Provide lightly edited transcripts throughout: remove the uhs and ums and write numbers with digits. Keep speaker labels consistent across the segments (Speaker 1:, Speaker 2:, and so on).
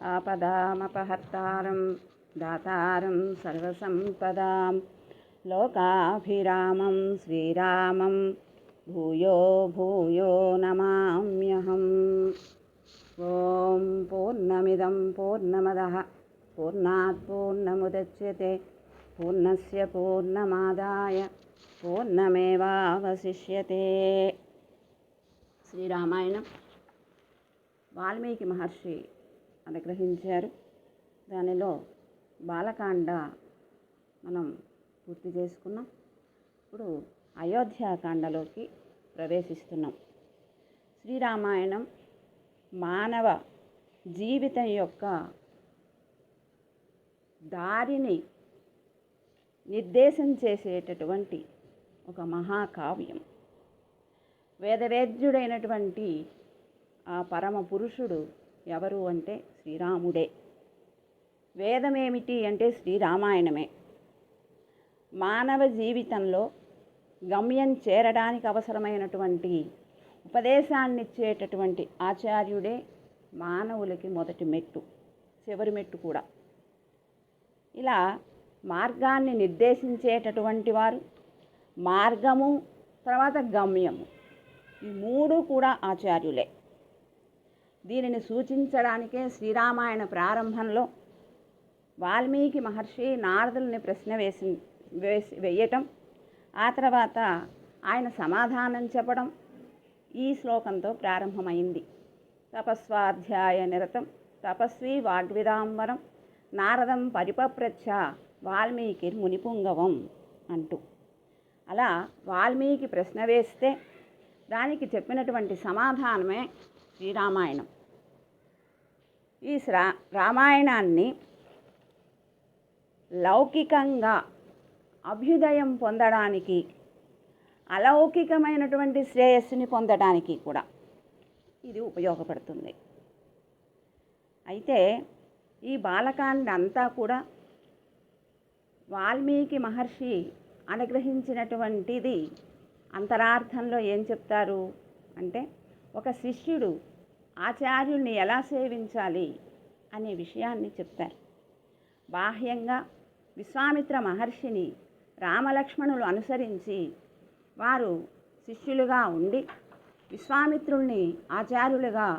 Speaker 1: आपदामपहर्तारं दातारं सर्वसंपदां लोकाभिरामं श्रीरामं भूयो भूयो नमाम्यहम्। ओं पूर्णमिदं पूर्णमदः पूर्णात् पूर्णमुदच्यते पूर्णस्य पूर्णमादाय పూర్ణమేవావశిష్యతే. శ్రీరామాయణం వాల్మీకి మహర్షి అనుగ్రహించారు. దానిలో బాలకాండ మనం పూర్తి చేసుకున్నాం. ఇప్పుడు అయోధ్యాకాండలోకి ప్రవేశిస్తున్నాం. శ్రీరామాయణం మానవ జీవితం యొక్క దారిని నిర్దేశం చేసేటటువంటి ఒక మహాకావ్యం. వేదవేద్యుడైనటువంటి ఆ పరమ పురుషుడు ఎవరు అంటే శ్రీరాముడే. వేదమేమిటి అంటే శ్రీరామాయణమే. మానవ జీవితంలో గమ్యం చేరడానికి అవసరమైనటువంటి ఉపదేశాన్నిచ్చేటటువంటి ఆచార్యుడే మానవులకి మొదటి మెట్టు, చివరి మెట్టు కూడా. ఇలా మార్గాన్ని నిర్దేశించేటటువంటి వారు, మార్గము తర్వాత గమ్యము, ఈ మూడు కూడా ఆచార్యులే. దీనిని సూచించడానికే శ్రీరామాయణ ప్రారంభంలో వాల్మీకి మహర్షి నారదుల్ని ప్రశ్న వేయటం, ఆ తర్వాత ఆయన సమాధానం చెప్పడం ఈ శ్లోకంతో ప్రారంభమైంది. తపస్వాధ్యాయ నిరతం తపస్వి వాగ్విదాంబరం నారదం పరిపప్రచ్ఛ వాల్మీకి మునిపుంగవం అంటూ. అలా వాల్మీకి ప్రశ్న వేస్తే దానికి చెప్పినటువంటి సమాధానమే శ్రీరామాయణం. ఈ రామాయణాన్ని లౌకికంగా అభ్యుదయం పొందడానికి, అలౌకికమైనటువంటి శ్రేయస్సుని పొందడానికి కూడా ఇది ఉపయోగపడుతుంది. అయితే ఈ బాలకాండ అంతా కూడా వాల్మీకి మహర్షి అనుగ్రహించినటువంటిది. అంతరార్థంలో ఏం చెప్తారు అంటే, ఒక శిష్యుడు ఆచార్యుల్ని ఎలా సేవించాలి అనే విషయాన్ని చెప్తారు. బాహ్యంగా విశ్వామిత్ర మహర్షిని రామలక్ష్మణులు అనుసరించి వారు శిష్యులుగా ఉండి, విశ్వామిత్రుల్ని ఆచార్యులుగా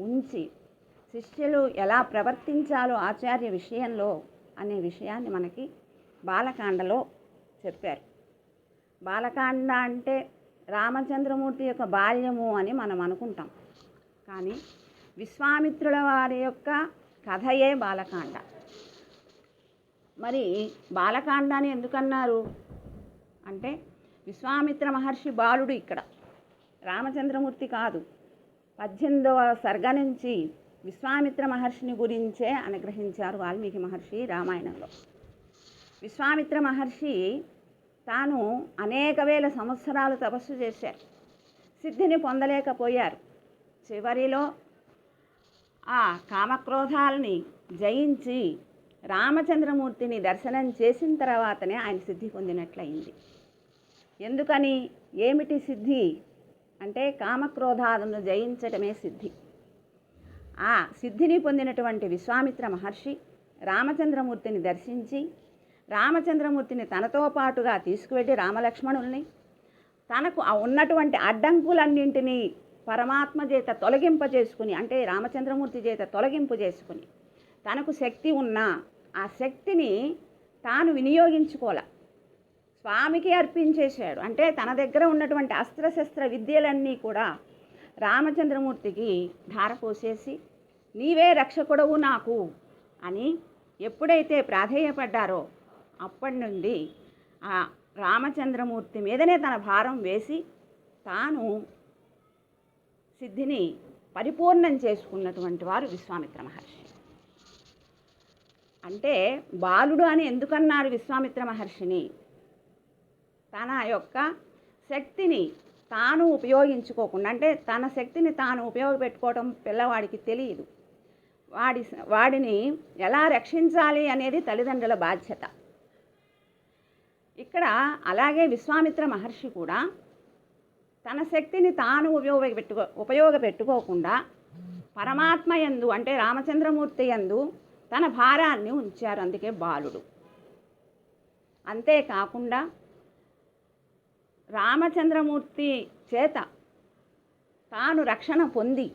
Speaker 1: ఉంచి శిష్యులు ఎలా ప్రవర్తించాలో ఆచార్య విషయంలో అనే విషయాన్ని మనకి బాలకాండలో చెప్పారు. బాలకాండ అంటే రామచంద్రమూర్తి యొక్క బాల్యము అని మనం అనుకుంటాం. కానీ విశ్వామిత్రుల వారి యొక్క కథయే బాలకాండ. మరి బాలకాండ అని ఎందుకన్నారు అంటే, విశ్వామిత్ర మహర్షి బాలుడు ఇక్కడ, రామచంద్రమూర్తి కాదు. 18వ సర్గ నుంచి విశ్వామిత్ర మహర్షిని గురించే అనుగ్రహించారు వాల్మీకి మహర్షి రామాయణంలో. విశ్వామిత్ర మహర్షి తాను అనేక వేల సంవత్సరాలు తపస్సు చేశారు, సిద్ధిని పొందలేకపోయారు. చివరిలో ఆ కామక్రోధాలని జయించి రామచంద్రమూర్తిని దర్శనం చేసిన తర్వాతనే ఆయన సిద్ధి పొందినట్లయింది. ఎందుకని, ఏమిటి సిద్ధి అంటే కామక్రోధాలను జయించటమే సిద్ధి. ఆ సిద్ధిని పొందినటువంటి విశ్వామిత్ర మహర్షి రామచంద్రమూర్తిని దర్శించి రామచంద్రమూర్తిని తనతో పాటుగా తీసుకువెళ్ళి రామలక్ష్మణుల్ని తనకు ఉన్నటువంటి అడ్డంకులన్నింటినీ పరమాత్మ చేత తొలగింపజేసుకుని, అంటే రామచంద్రమూర్తి చేత తొలగింపు చేసుకుని, తనకు శక్తి ఉన్నా ఆ శక్తిని తాను వినియోగించుకోలే, స్వామికి అర్పించేశాడు. అంటే తన దగ్గర ఉన్నటువంటి అస్త్రశస్త్ర విద్యలన్నీ కూడా రామచంద్రమూర్తికి ధారపోసేసి, నీవే రక్షకుడవు నాకు అని ఎప్పుడైతే ప్రాధేయపడ్డారో అప్పటి నుండి ఆ రామచంద్రమూర్తి మీదనే తన భారం వేసి తాను సిద్ధిని పరిపూర్ణం చేసుకున్నటువంటి వారు విశ్వామిత్ర మహర్షి. అంటే బాలుడు అని ఎందుకన్నారు విశ్వామిత్ర మహర్షిని? తన యొక్క శక్తిని తాను ఉపయోగించుకోకుండా, అంటే తన శక్తిని తాను ఉపయోగపెట్టుకోవడం పిల్లవాడికి తెలియదు. వాడిని ఎలా రక్షించాలి అనేది తల్లిదండ్రుల బాధ్యత. ఇక్కడ అలాగే విశ్వామిత్ర మహర్షి కూడా తన శక్తిని తాను ఉపయోగపెట్టుకోకుండా పరమాత్మ యందు అంటే రామచంద్రమూర్తి యందు తన భారాన్ని ఉంచారు, అందుకే బాలుడు. అంతేకాకుండా రామచంద్రమూర్తి చేత తాను రక్షణ పొంది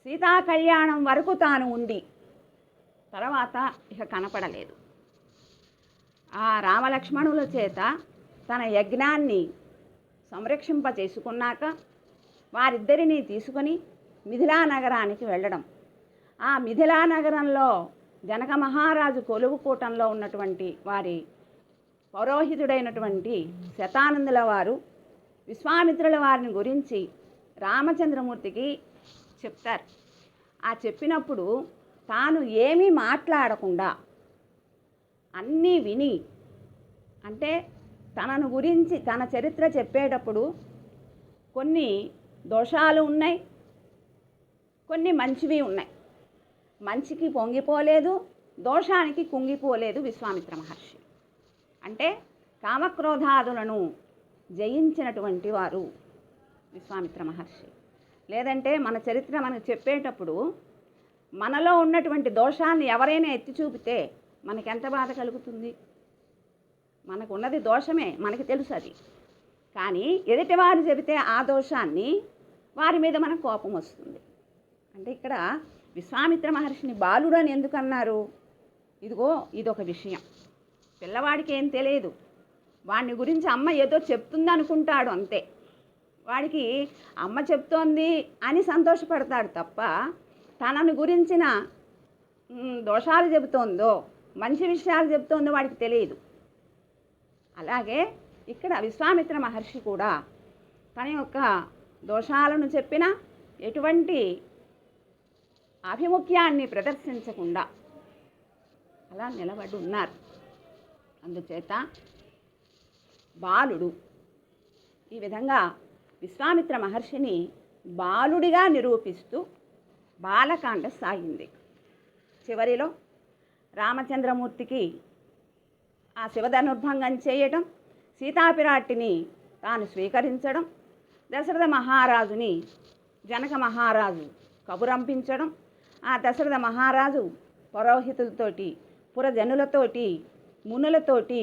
Speaker 1: సీతా కళ్యాణం వరకు తాను ఉండి తర్వాత ఇక కనపడలేదు. ఆ రామలక్ష్మణుల చేత తన యజ్ఞాన్ని సంరక్షింపచేసుకున్నాక వారిద్దరినీ తీసుకొని మిథిలా నగరానికి వెళ్ళడం. ఆ మిథిలా నగరంలో జనక మహారాజు కొలువుకూటంలో ఉన్నటువంటి వారి పౌరోహితుడైనటువంటి శతానందుల వారు విశ్వామిత్రుల వారిని గురించి రామచంద్రమూర్తికి చెప్తారు. ఆ చెప్పినప్పుడు తాను ఏమీ మాట్లాడకుండా అన్నీ విని, అంటే తనను గురించి తన చరిత్ర చెప్పేటప్పుడు కొన్ని దోషాలు ఉన్నాయి, కొన్ని మంచివి ఉన్నాయి. మంచికి పొంగిపోలేదు, దోషానికి కుంగిపోలేదు విశ్వామిత్ర మహర్షి. అంటే కామక్రోధాదులను జయించినటువంటి వారు విశ్వామిత్ర మహర్షి. లేదంటే మన చరిత్ర మనకు చెప్పేటప్పుడు మనలో ఉన్నటువంటి దోషాన్ని ఎవరైనా ఎత్తి చూపితే మనకెంత బాధ కలుగుతుంది? మనకున్నది దోషమే, మనకి తెలుసు అది. కానీ ఎదుటివారు చెబితే ఆ దోషాన్ని వారి మీద మనకు కోపం వస్తుంది. అంటే ఇక్కడ విశ్వామిత్ర మహర్షిని బాలుడు అని ఎందుకు అన్నారు? ఇదిగో ఇదొక విషయం. పిల్లవాడికి ఏం తెలియదు, వాడిని గురించి అమ్మ ఏదో చెప్తుంది అనుకుంటాడు అంతే. వాడికి అమ్మ చెప్తోంది అని సంతోషపడతాడు తప్ప తనను గురించిన దోషాలు చెబుతోందో మంచి విషయాలు చెబుతోందో వాడికి తెలియదు. అలాగే ఇక్కడ విశ్వామిత్ర మహర్షి కూడా తన యొక్క దోషాలను చెప్పినా ఎటువంటి ఆభిముఖ్యాన్ని ప్రదర్శించకుండా అలా నిలబడి ఉన్నారు. అందుచేత బాలుడు ఈ విధంగా విశ్వామిత్ర మహర్షిని బాలుడిగా నిరూపిస్తూ బాలకాండ సాగింది. చివరిలో రామచంద్రమూర్తికి ఆ శివధనుర్భంగం చేయటం, సీతాపిరాటిని తాను స్వీకరించడం, దశరథ మహారాజుని జనక మహారాజు కబురంపించడం, ఆ దశరథ మహారాజు పురోహితులతోటి పురజనులతోటి మునులతోటి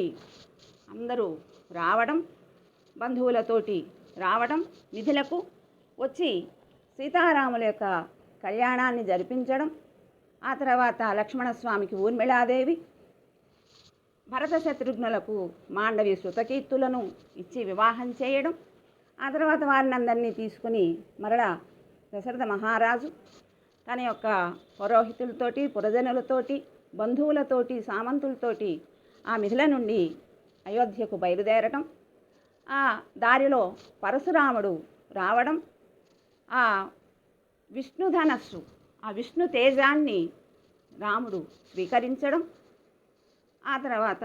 Speaker 1: అందరూ రావడం, బంధువులతోటి రావడం, మిథిలకు వచ్చి సీతారాముల యొక్క కళ్యాణాన్ని జరిపించడం, ఆ తర్వాత లక్ష్మణస్వామికి ఊర్మిళాదేవి, భరత శత్రుఘ్నులకు మాండవి శృతకీర్తులను ఇచ్చి వివాహం చేయడం, ఆ తర్వాత వారిని అందరినీ తీసుకుని మరలా దశరథ మహారాజు తన యొక్క పురోహితులతోటి పురజనులతోటి బంధువులతోటి సామంతులతోటి ఆ మిథిల నుండి అయోధ్యకు బయలుదేరటం, ఆ దారిలో పరశురాముడు రావడం, ఆ విష్ణుధనస్సు ఆ విష్ణు తేజాన్ని రాముడు స్వీకరించడం, ఆ తర్వాత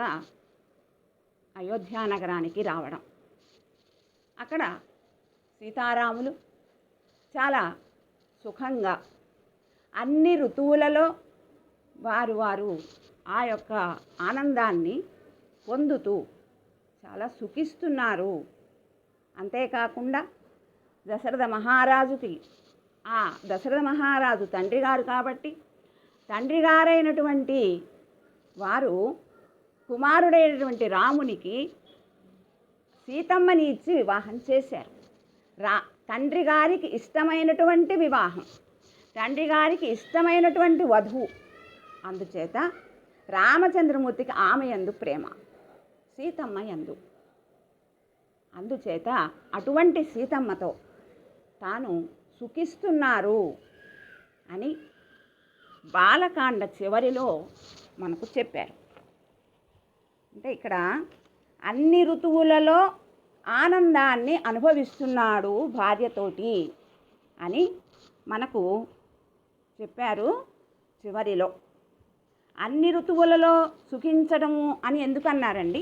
Speaker 1: అయోధ్య నగరానికి రావడం. అక్కడ సీతారాములు చాలా సుఖంగా అన్ని ఋతువులలో వారు ఆ యొక్క ఆనందాన్ని పొందుతూ చాలా సుఖిస్తున్నారు. అంతేకాకుండా దశరథ మహారాజుకి ఆ దశరథ మహారాజు తండ్రి గారు కాబట్టి తండ్రి గారైనటువంటి వారు కుమారుడైనటువంటి రామునికి సీతమ్మని ఇచ్చి వివాహం చేశారు. తండ్రి గారికి ఇష్టమైనటువంటి వివాహం, తండ్రి గారికి ఇష్టమైనటువంటి వధువు. అందుచేత రామచంద్రమూర్తికి ఆమె యందు ప్రేమ, సీతమ్మ యందు. అందుచేత అటువంటి సీతమ్మతో తాను సుఖిస్తున్నారు అని బాలకాండ చివరిలో మనకు చెప్పారు. అంటే ఇక్కడ అన్ని ఋతువులలో ఆనందాన్ని అనుభవిస్తున్నాడు భార్యతోటి అని మనకు చెప్పారు. చివరిలో అన్ని ఋతువులలో సుఖించడము అని ఎందుకు అన్నారండి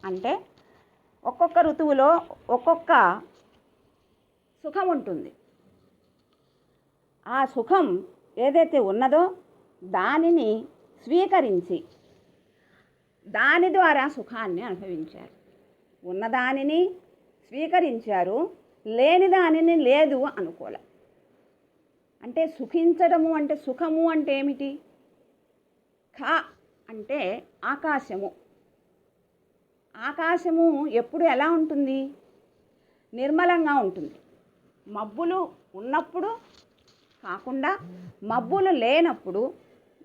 Speaker 1: అంటే ఒక్కొక్క ఋతువులో ఒక్కొక్క సుఖం ఉంటుంది. ఆ సుఖం ఏదైతే ఉన్నదో దానిని స్వీకరించి దాని ద్వారా సుఖాన్ని అనుభవించారు. ఉన్నదానిని స్వీకరించారు, లేని దానిని లేదు అనుకోలే. అంటే సుఖించడము అంటే సుఖము అంటే ఏమిటి? ఖ అంటే ఆకాశము. ఆకాశము ఎప్పుడు ఎలా ఉంటుంది? నిర్మలంగా ఉంటుంది. మబ్బులు ఉన్నప్పుడు కాకుండా మబ్బులు లేనప్పుడు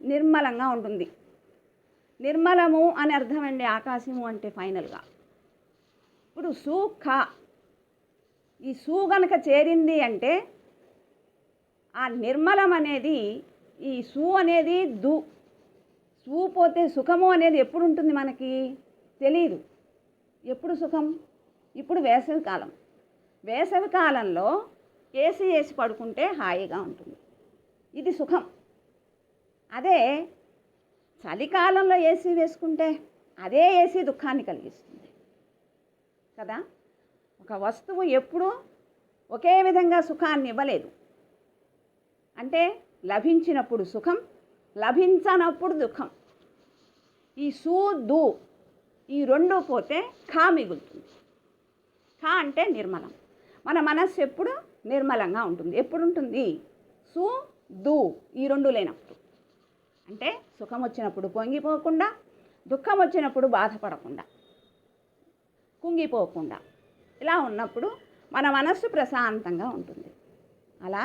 Speaker 1: నిర్మలంగా ఉంటుంది. నిర్మలము అని అర్థం అండి ఆకాశము అంటే ఫైనల్గా. ఇప్పుడు సు ఖ, ఈ సు గనక చేరింది అంటే ఆ నిర్మలం అనేది, ఈ సు అనేది దు. సు పోతే సుఖము అనేది ఎప్పుడు ఉంటుంది మనకి తెలీదు. ఎప్పుడు సుఖం? ఇప్పుడు వేసవి కాలం. వేసవి కాలంలో ఏసీ వేసి పడుకుంటే హాయిగా ఉంటుంది, ఇది సుఖం. అదే చలికాలంలో ఏసీ వేసుకుంటే అదే ఏసీ దుఃఖాన్ని కలిగిస్తుంది కదా. ఒక వస్తువు ఎప్పుడూ ఒకే విధంగా సుఖాన్ని ఇవ్వలేదు. అంటే లభించినప్పుడు సుఖం, లభించనప్పుడు దుఃఖం. ఈ సు దు ఈ రెండు పోతే ఖా మిగులుతుంది. ఖా అంటే నిర్మలం. మన మనస్సు ఎప్పుడు నిర్మలంగా ఉంటుంది. ఎప్పుడు ఉంటుంది? సు దు ఈ రెండు లేనప్పుడు. అంటే సుఖం వచ్చినప్పుడు పొంగిపోకుండా, దుఃఖం వచ్చినప్పుడు బాధపడకుండా, కుంగిపోకుండా, ఇలా ఉన్నప్పుడు మన మనస్సు ప్రశాంతంగా ఉంటుంది. అలా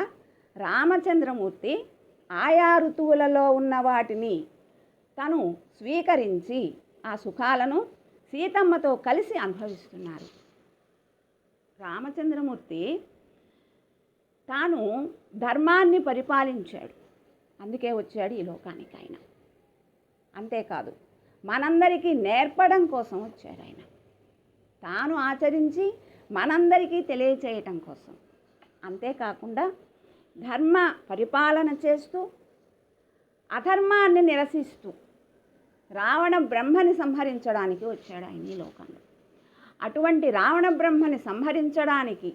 Speaker 1: రామచంద్రమూర్తి ఆయా ఋతువులలో ఉన్న వాటిని తను స్వీకరించి ఆ సుఖాలను సీతమ్మతో కలిసి అనుభవిస్తున్నారు. రామచంద్రమూర్తి తాను ధర్మాన్ని పరిపాలించాడు, అందుకే వచ్చాడు ఈ లోకానికి ఆయన. అంతేకాదు మనందరికీ నేర్పడం కోసం వచ్చాడు ఆయన. తాను ఆచరించి మనందరికీ తెలియచేయటం కోసం. అంతేకాకుండా ధర్మ పరిపాలన చేస్తూ అధర్మాన్ని నిరసిస్తూ రావణ బ్రహ్మని సంహరించడానికి వచ్చాడు ఆయన ఈ లోకంలో. అటువంటి రావణ బ్రహ్మని సంహరించడానికి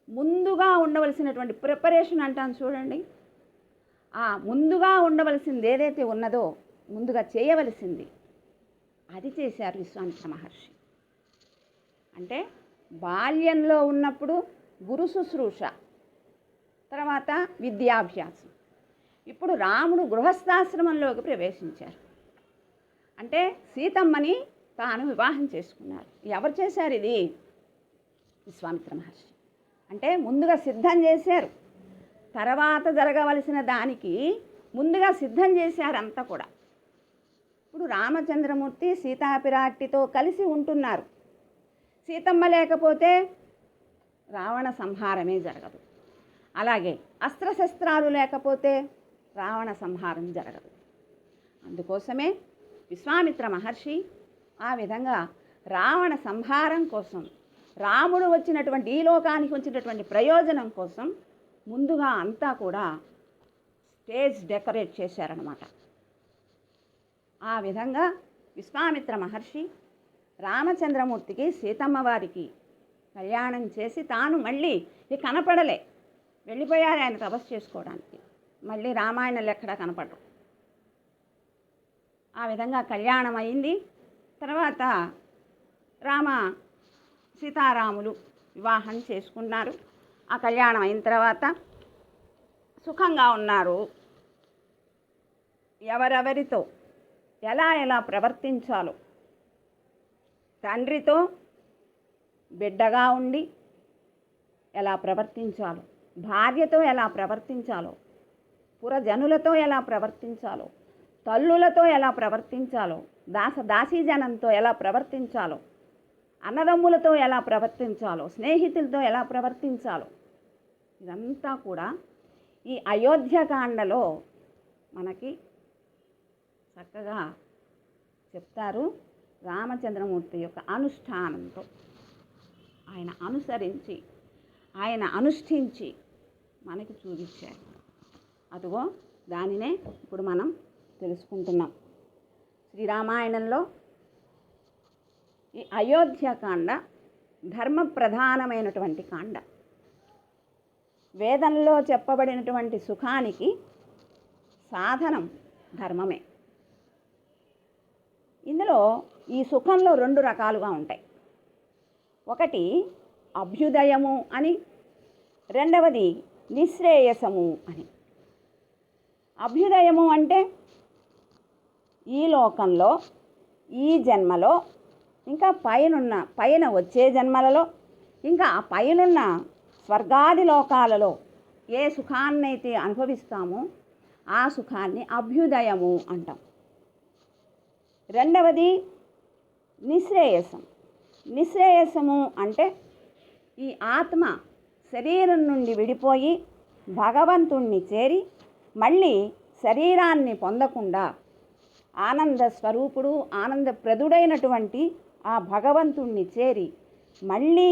Speaker 1: ముందుగా ఉండవలసినటువంటి ప్రిపరేషన్ అంటాను చూడండి. ఆ ముందుగా ఉండవలసింది ఏదైతే ఉన్నదో, ముందుగా చేయవలసింది అది చేశారు విశ్వామిత్ర మహర్షి. అంటే బాల్యంలో ఉన్నప్పుడు గురు శుశ్రూష, తర్వాత విద్యాభ్యాసం. ఇప్పుడు రాముడు గృహస్థాశ్రమంలోకి ప్రవేశించారు. అంటే సీతమ్మని తాను వివాహం చేసుకున్నారు. ఎవరు చేశారు ఇది? విశ్వామిత్ర మహర్షి. అంటే ముందుగా సిద్ధం చేశారు, తర్వాత జరగవలసిన దానికి ముందుగా సిద్ధం చేశారు అంతా కూడా. ఇప్పుడు రామచంద్రమూర్తి సీతాపిరాట్టితో కలిసి ఉంటున్నారు. సీతమ్మ లేకపోతే రావణ సంహారమే జరగదు. అలాగే అస్త్రశస్త్రాలు లేకపోతే రావణ సంహారం జరగదు. అందుకోసమే విశ్వామిత్ర మహర్షి ఆ విధంగా రావణ సంహారం కోసం, రాముడు వచ్చినటువంటి ఈ లోకానికి వచ్చినటువంటి ప్రయోజనం కోసం ముందుగా అంతా కూడా స్టేజ్ డెకరేట్ చేశారనమాట. ఆ విధంగా విశ్వామిత్ర మహర్షి రామచంద్రమూర్తికి సీతమ్మ వారికి కళ్యాణం చేసి తాను మళ్ళీ కనపడలే, వెళ్ళిపోయారు ఆయన తపస్సు చేసుకోవడానికి. మళ్ళీ రామాయణంలో ఎక్కడా కనపడరు. ఆ విధంగా కళ్యాణం అయింది. తర్వాత సీతారాములు వివాహం చేసుకున్నారు. ఆ కళ్యాణం అయిన తర్వాత సుఖంగా ఉన్నారు. ఎవరెవరితో ఎలా ప్రవర్తించాలో, తండ్రితో బిడ్డగా ఉండి ఎలా ప్రవర్తించాలో, భార్యతో ఎలా ప్రవర్తించాలో, పురజనులతో ఎలా ప్రవర్తించాలో, తల్లులతో ఎలా ప్రవర్తించాలో, దాసీజనంతో ఎలా ప్రవర్తించాలో, అన్నదమ్ములతో ఎలా ప్రవర్తించాలో, స్నేహితులతో ఎలా ప్రవర్తించాలో, ఇదంతా కూడా ఈ అయోధ్యకాండలో మనకి చక్కగా చెప్తారు. రామచంద్రమూర్తి యొక్క అనుష్ఠానంతో ఆయన అనుసరించి, ఆయన అనుష్ఠించి మనకి చూపించారు. అదిగో దానినే ఇప్పుడు మనం తెలుసుకుంటున్నాం. శ్రీరామాయణంలో ఈ అయోధ్యకాండ ధర్మ ప్రధానమైనటువంటి కాండ. వేదంలో చెప్పబడినటువంటి సుఖానికి సాధనం ధర్మమే. ఇందులో ఈ సుఖంలో రెండు రకాలుగా ఉంటాయి. ఒకటి అభ్యుదయము అని, రెండవది నిశ్రేయసము అని. అభ్యుదయము అంటే ఈ లోకంలో, ఈ జన్మలో, ఇంకా పైన వచ్చే జన్మలలో, ఇంకా ఆ పైనున్న స్వర్గాది లోకాలలో ఏ సుఖాన్నైతే అనుభవిస్తామో ఆ సుఖాన్ని అభ్యుదయము అంటాం. రెండవది నిశ్రేయసం. నిశ్రేయసము అంటే ఈ ఆత్మ శరీరం నుండి విడిపోయి భగవంతుణ్ణి చేరి మళ్ళీ శరీరాన్ని పొందకుండా ఆనంద స్వరూపుడు, ఆనందప్రదుడైనటువంటి ఆ భగవంతుణ్ణి చేరి మళ్ళీ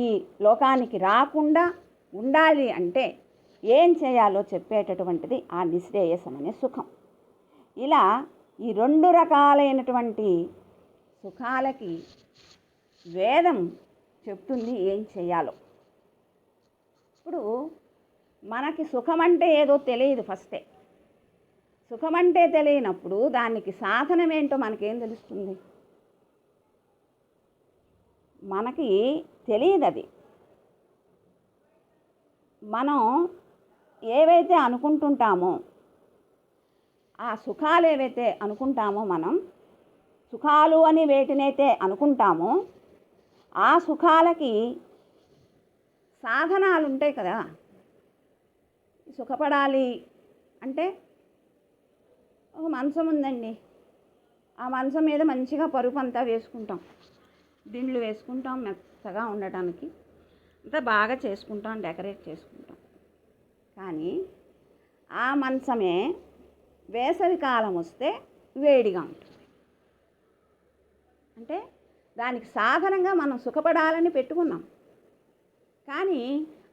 Speaker 1: ఈ లోకానికి రాకుండా ఉండాలి అంటే ఏం చేయాలో చెప్పేటటువంటిది ఆ నిశ్రేయసం అనే సుఖం. ఇలా ఈ 2 రకాలైనటువంటి సుఖాలకి వేదం చెప్తుంది ఏం చేయాలో. ఇప్పుడు మనకి సుఖం అంటే ఏదో తెలియదు. ఫస్టే సుఖం అంటే తెలియనప్పుడు దానికి సాధనం ఏంటో మనకేం తెలుస్తుంది? మనకి తెలియదు. అది మనం ఏవైతే అనుకుంటుంటామో, ఆ సుఖాలు ఏవైతే అనుకుంటామో, మనం సుఖాలు అని వేటినైతే అనుకుంటామో ఆ సుఖాలకి సాధనాలు ఉంటాయి కదా. సుఖపడాలి అంటే ఒక మంచం ఉందండి, ఆ మంచం మీద మంచిగా పరుపు అంతా వేసుకుంటాం, దిండ్లు వేసుకుంటాం, మెత్తగా ఉండటానికి అంతా బాగా చేసుకుంటాం, డెకరేట్ చేసుకుంటాం. కానీ ఆ మంచమే వేసవి కాలం వస్తే వేడిగా ఉంటుంది. అంటే దానికి సాధనంగా మనం సుఖపడాలని పెట్టుకున్నాం. కానీ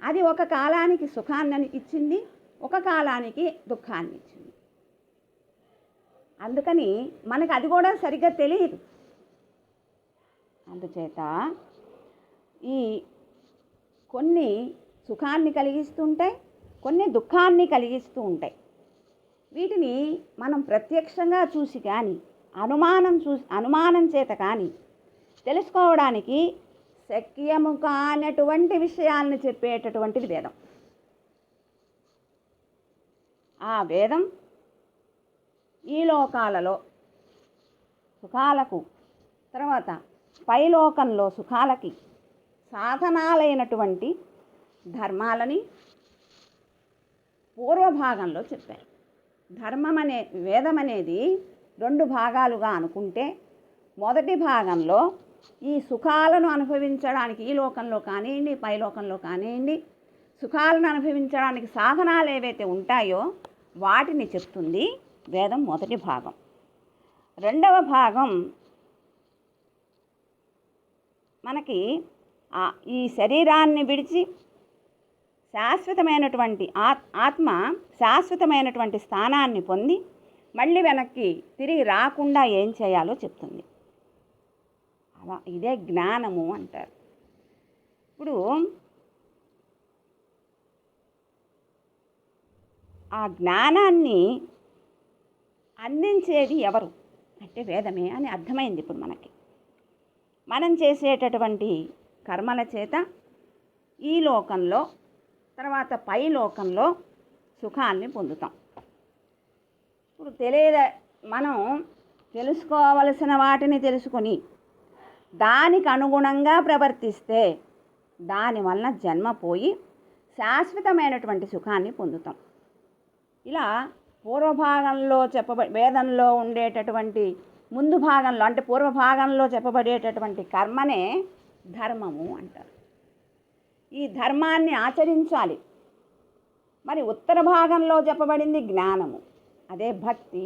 Speaker 1: అది ఒక కాలానికి సుఖాన్ని ఇచ్చింది, ఒక కాలానికి దుఃఖాన్ని ఇచ్చింది. అందుకని మనకు అది కూడా సరిగ్గా తెలియదు. అందుచేత ఈ కొన్ని సుఖాన్ని కలిగిస్తుంటాయి, కొన్ని దుఃఖాన్ని కలిగిస్తూ ఉంటాయి. వీటిని మనం ప్రత్యక్షంగా చూసి కానీ అనుమానం చేత కానీ తెలుసుకోవడానికి శక్యము కానటువంటి విషయాలను చెప్పేటటువంటిది వేదం. ఆ వేదం ఈ లోకాలలో సుఖాలకు, తర్వాత పైలోకంలో సుఖాలకి సాధనాలైనటువంటి ధర్మాలని పూర్వభాగంలో చెప్పారు. వేదం అనేది 2 భాగాలుగా అనుకుంటే, మొదటి భాగంలో ఈ సుఖాలను అనుభవించడానికి, ఈ లోకంలో కానివ్వండి, పైలోకంలో కానివ్వండి, సుఖాలను అనుభవించడానికి సాధనాలు ఏవైతే ఉంటాయో వాటిని చెప్తుంది వేదం మొదటి భాగం. రెండవ భాగం మనకి ఈ శరీరాన్ని విడిచి శాశ్వతమైనటువంటి ఆత్మ శాశ్వతమైనటువంటి స్థానాన్ని పొంది మళ్ళీ వెనక్కి తిరిగి రాకుండా ఏం చేయాలో చెప్తుంది. అలా ఇదే జ్ఞానము అంటారు. ఇప్పుడు ఆ జ్ఞానాన్ని అందించేది ఎవరు అంటే వేదమే అని అర్థమైంది. ఇప్పుడు మనం చేసేటటువంటి కర్మల చేత ఈ లోకంలో, తర్వాత పై లోకంలో సుఖాన్ని పొందుతాం. ఇప్పుడు మనం తెలుసుకోవలసిన వాటిని తెలుసుకొని దానికి అనుగుణంగా ప్రవర్తిస్తే దానివల్ల జన్మ పోయి శాశ్వతమైనటువంటి సుఖాన్ని పొందుతాం. ఇలా పూర్వభాగంలో వేదంలో ఉండేటటువంటి ముందు భాగంలో అంటే పూర్వభాగంలో చెప్పబడేటటువంటి కర్మనే ధర్మము అంటారు. ఈ ధర్మాన్ని ఆచరించాలి. మరి ఉత్తర భాగంలో చెప్పబడింది జ్ఞానము, అదే భక్తి.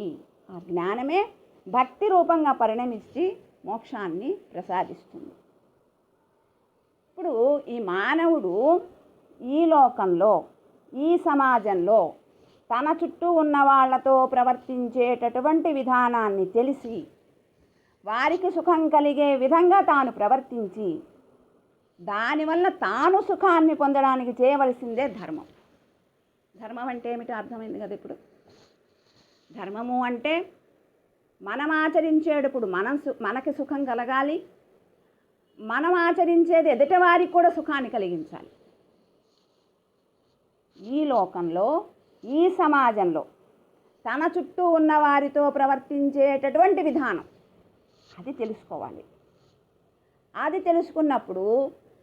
Speaker 1: ఆ జ్ఞానమే భక్తి రూపంగా పరిణమించి మోక్షాన్ని ప్రసాదిస్తుంది. ఇప్పుడు ఈ మానవుడు ఈ లోకంలో, ఈ సమాజంలో తన చుట్టూ ఉన్న వాళ్ళతో ప్రవర్తించేటటువంటి విధానాన్ని తెలిసి వారికి సుఖం కలిగే విధంగా తాను ప్రవర్తించి దానివల్ల తాను సుఖాన్ని పొందడానికి చేయవలసిందే ధర్మం. ధర్మం అంటే ఏమిటో అర్థమైంది కదా. ఇప్పుడు ధర్మము అంటే మనం ఆచరించేటప్పుడు మనకి సుఖం కలగాలి, మనం ఆచరించేది ఎదుటి వారికి కూడా సుఖాన్ని కలిగించాలి. ఈ లోకంలో, ఈ సమాజంలో తన చుట్టూ ఉన్న వారితో ప్రవర్తించేటటువంటి విధానం అది తెలుసుకోవాలి. అది తెలుసుకున్నప్పుడు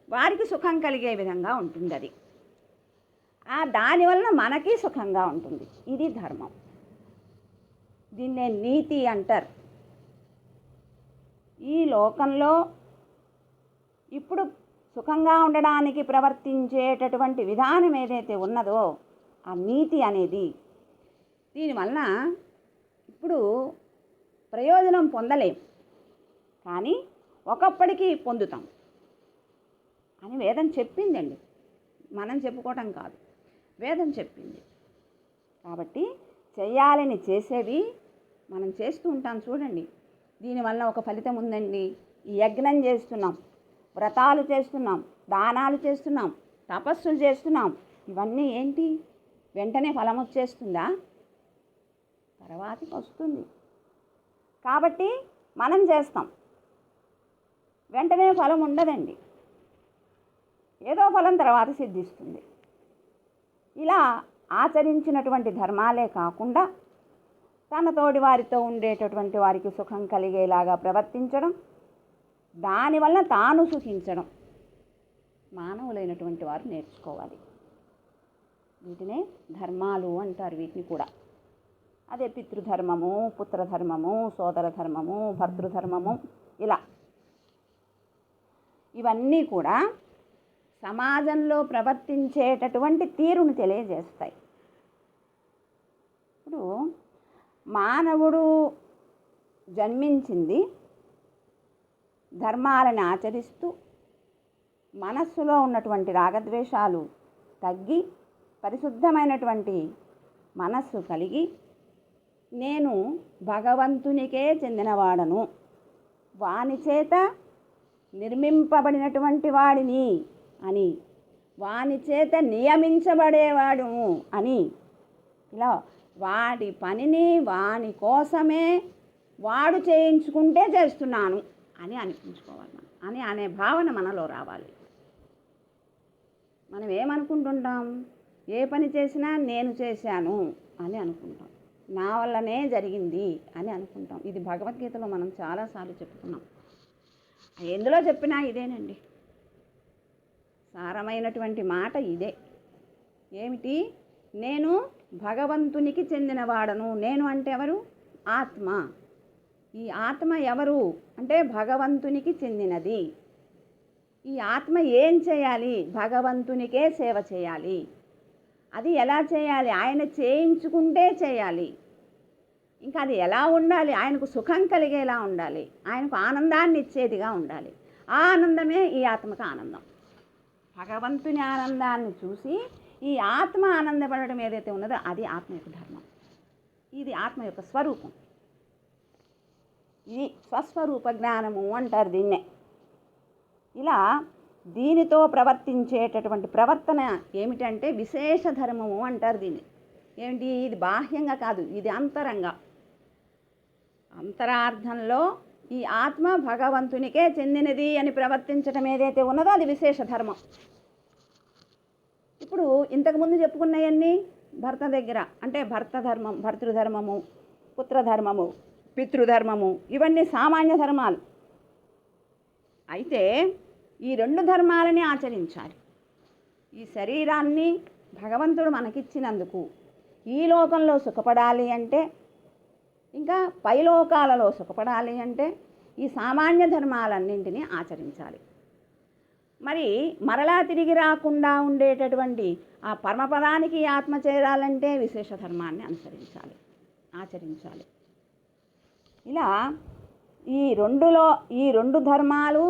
Speaker 1: వారికి సుఖం కలిగే విధంగా ఉంటుంది. అది దానివల్ల మనకి సుఖంగా ఉంటుంది. ఇది ధర్మం. దీన్నే నీతి అంటారు. ఈ లోకంలో ఇప్పుడు సుఖంగా ఉండడానికి ప్రవర్తించేటటువంటి విధానం ఏదైతే ఉన్నదో ఆ నీతి అనేది, దీనివలన ఇప్పుడు ప్రయోజనం పొందలేం, కానీ ఒకప్పటికి పొందుతాం అని వేదం చెప్పిందండి. మనం చెప్పుకోవటం కాదు, వేదం చెప్పింది. కాబట్టి చేయాలని చేసేవి మనం చేస్తూ ఉంటాం. చూడండి, దీనివల్ల ఒక ఫలితం ఉందండి. ఈ యజ్ఞం చేస్తున్నాం, వ్రతాలు చేస్తున్నాం, దానాలు చేస్తున్నాం, తపస్సులు చేస్తున్నాం. ఇవన్నీ ఏంటి? వెంటనే ఫలం వచ్చేస్తుందా? తర్వాతకి వస్తుంది. కాబట్టి మనం చేస్తాం, వెంటనే ఫలం ఉండదండి. ఏదో ఫలం తర్వాత సిద్ధిస్తుంది. ఇలా ఆచరించినటువంటి ధర్మాలే కాకుండా తన తోటి వారితో ఉండేటటువంటి వారికి సుఖం కలిగేలాగా ప్రవర్తించడం, దానివల్ల తాను సుఖించడం మానవులైనటువంటి వారు నేర్చుకోవాలి. వీటినే ధర్మాలు అంటారు. వీటిని కూడా అదే పితృధర్మము, పుత్రధర్మము, సోదర ధర్మము, భర్తృధర్మము, ఇలా ఇవన్నీ కూడా సమాజంలో ప్రవర్తించేటటువంటి తీరును తెలియజేస్తాయి. ఇప్పుడు మానవుడు జన్మించింది ధర్మాలను ఆచరిస్తూ మనస్సులో ఉన్నటువంటి రాగద్వేషాలు తగ్గి పరిశుద్ధమైనటువంటి మనస్సు కలిగి నేను భగవంతునికే చెందినవాడను, వాని చేత నిర్మింపబడినటువంటి వాడిని అని, వాని చేత నియమించబడేవాడు అని, ఇలా వాడి పనిని వాని కోసమే వాడు చేయించుకుంటే చేస్తున్నాను అని అనిపించుకోవాలి. అని అనే భావన మనలో రావాలి. మనం ఏమనుకుంటుంటాం? ఏ పని చేసినా నేను చేశాను అని అనుకుంటాం, నా వల్లనే జరిగింది అని అనుకుంటాం. ఇది భగవద్గీతలో మనం చాలాసార్లు చెప్పుకున్నాం. ఎందులో చెప్పినా ఇదేనండి. సారమైనటువంటి మాట ఇదే. ఏమిటి? నేను భగవంతునికి చెందినవాడను. నేను అంటే ఎవరు? ఆత్మ. ఈ ఆత్మ ఎవరు అంటే భగవంతునికి చెందినది. ఈ ఆత్మ ఏం చేయాలి? భగవంతునికే సేవ చేయాలి. అది ఎలా చేయాలి? ఆయన చేయించుకుంటే చేయాలి. ఇంకా అది ఎలా ఉండాలి? ఆయనకు సుఖం కలిగేలా ఉండాలి, ఆయనకు ఆనందాన్ని ఇచ్చేదిగా ఉండాలి. ఆ ఆనందమే ఈ ఆత్మకు ఆనందం. భగవంతుని ఆనందాన్ని చూసి ఈ ఆత్మ ఆనందపడడం ఏదైతే ఉన్నదో అది ఆత్మ యొక్క ధర్మం. ఇది ఆత్మ యొక్క స్వరూపం. ఇది స్వస్వరూప జ్ఞానము అంటారు దీన్నే. ఇలా దీనితో ప్రవర్తించేటటువంటి ప్రవర్తన ఏమిటంటే విశేష ధర్మము అంటారు దీన్ని. ఏమిటి? ఇది బాహ్యంగా కాదు, ఇది అంతరంగా. అంతరార్థంలో ఈ ఆత్మ భగవంతునికే చెందినది అని ప్రవర్తించడం ఏదైతే ఉన్నదో అది విశేష ధర్మం. ఇప్పుడు ఇంతకుముందు చెప్పుకున్నవన్నీ భర్త దగ్గర అంటే భర్త ధర్మం, భర్తృధర్మము, పుత్రధర్మము, పితృధర్మము, ఇవన్నీ సామాన్య ధర్మాలు. అయితే ఈ రెండు ధర్మాలని ఆచరించాలి. ఈ శరీరాన్ని భగవంతుడు మనకిచ్చినందుకు ఈ లోకంలో సుఖపడాలి అంటే, ఇంకా పైలోకాలలో సుఖపడాలి అంటే ఈ సామాన్య ధర్మాలన్నింటినీ ఆచరించాలి. మరి మరలా తిరిగి రాకుండా ఉండేటటువంటి ఆ పరమపదానికి ఆత్మ చేరాలంటే విశేష ధర్మాన్ని ఆచరించాలి. ఇలా ఈ రెండు ధర్మాలు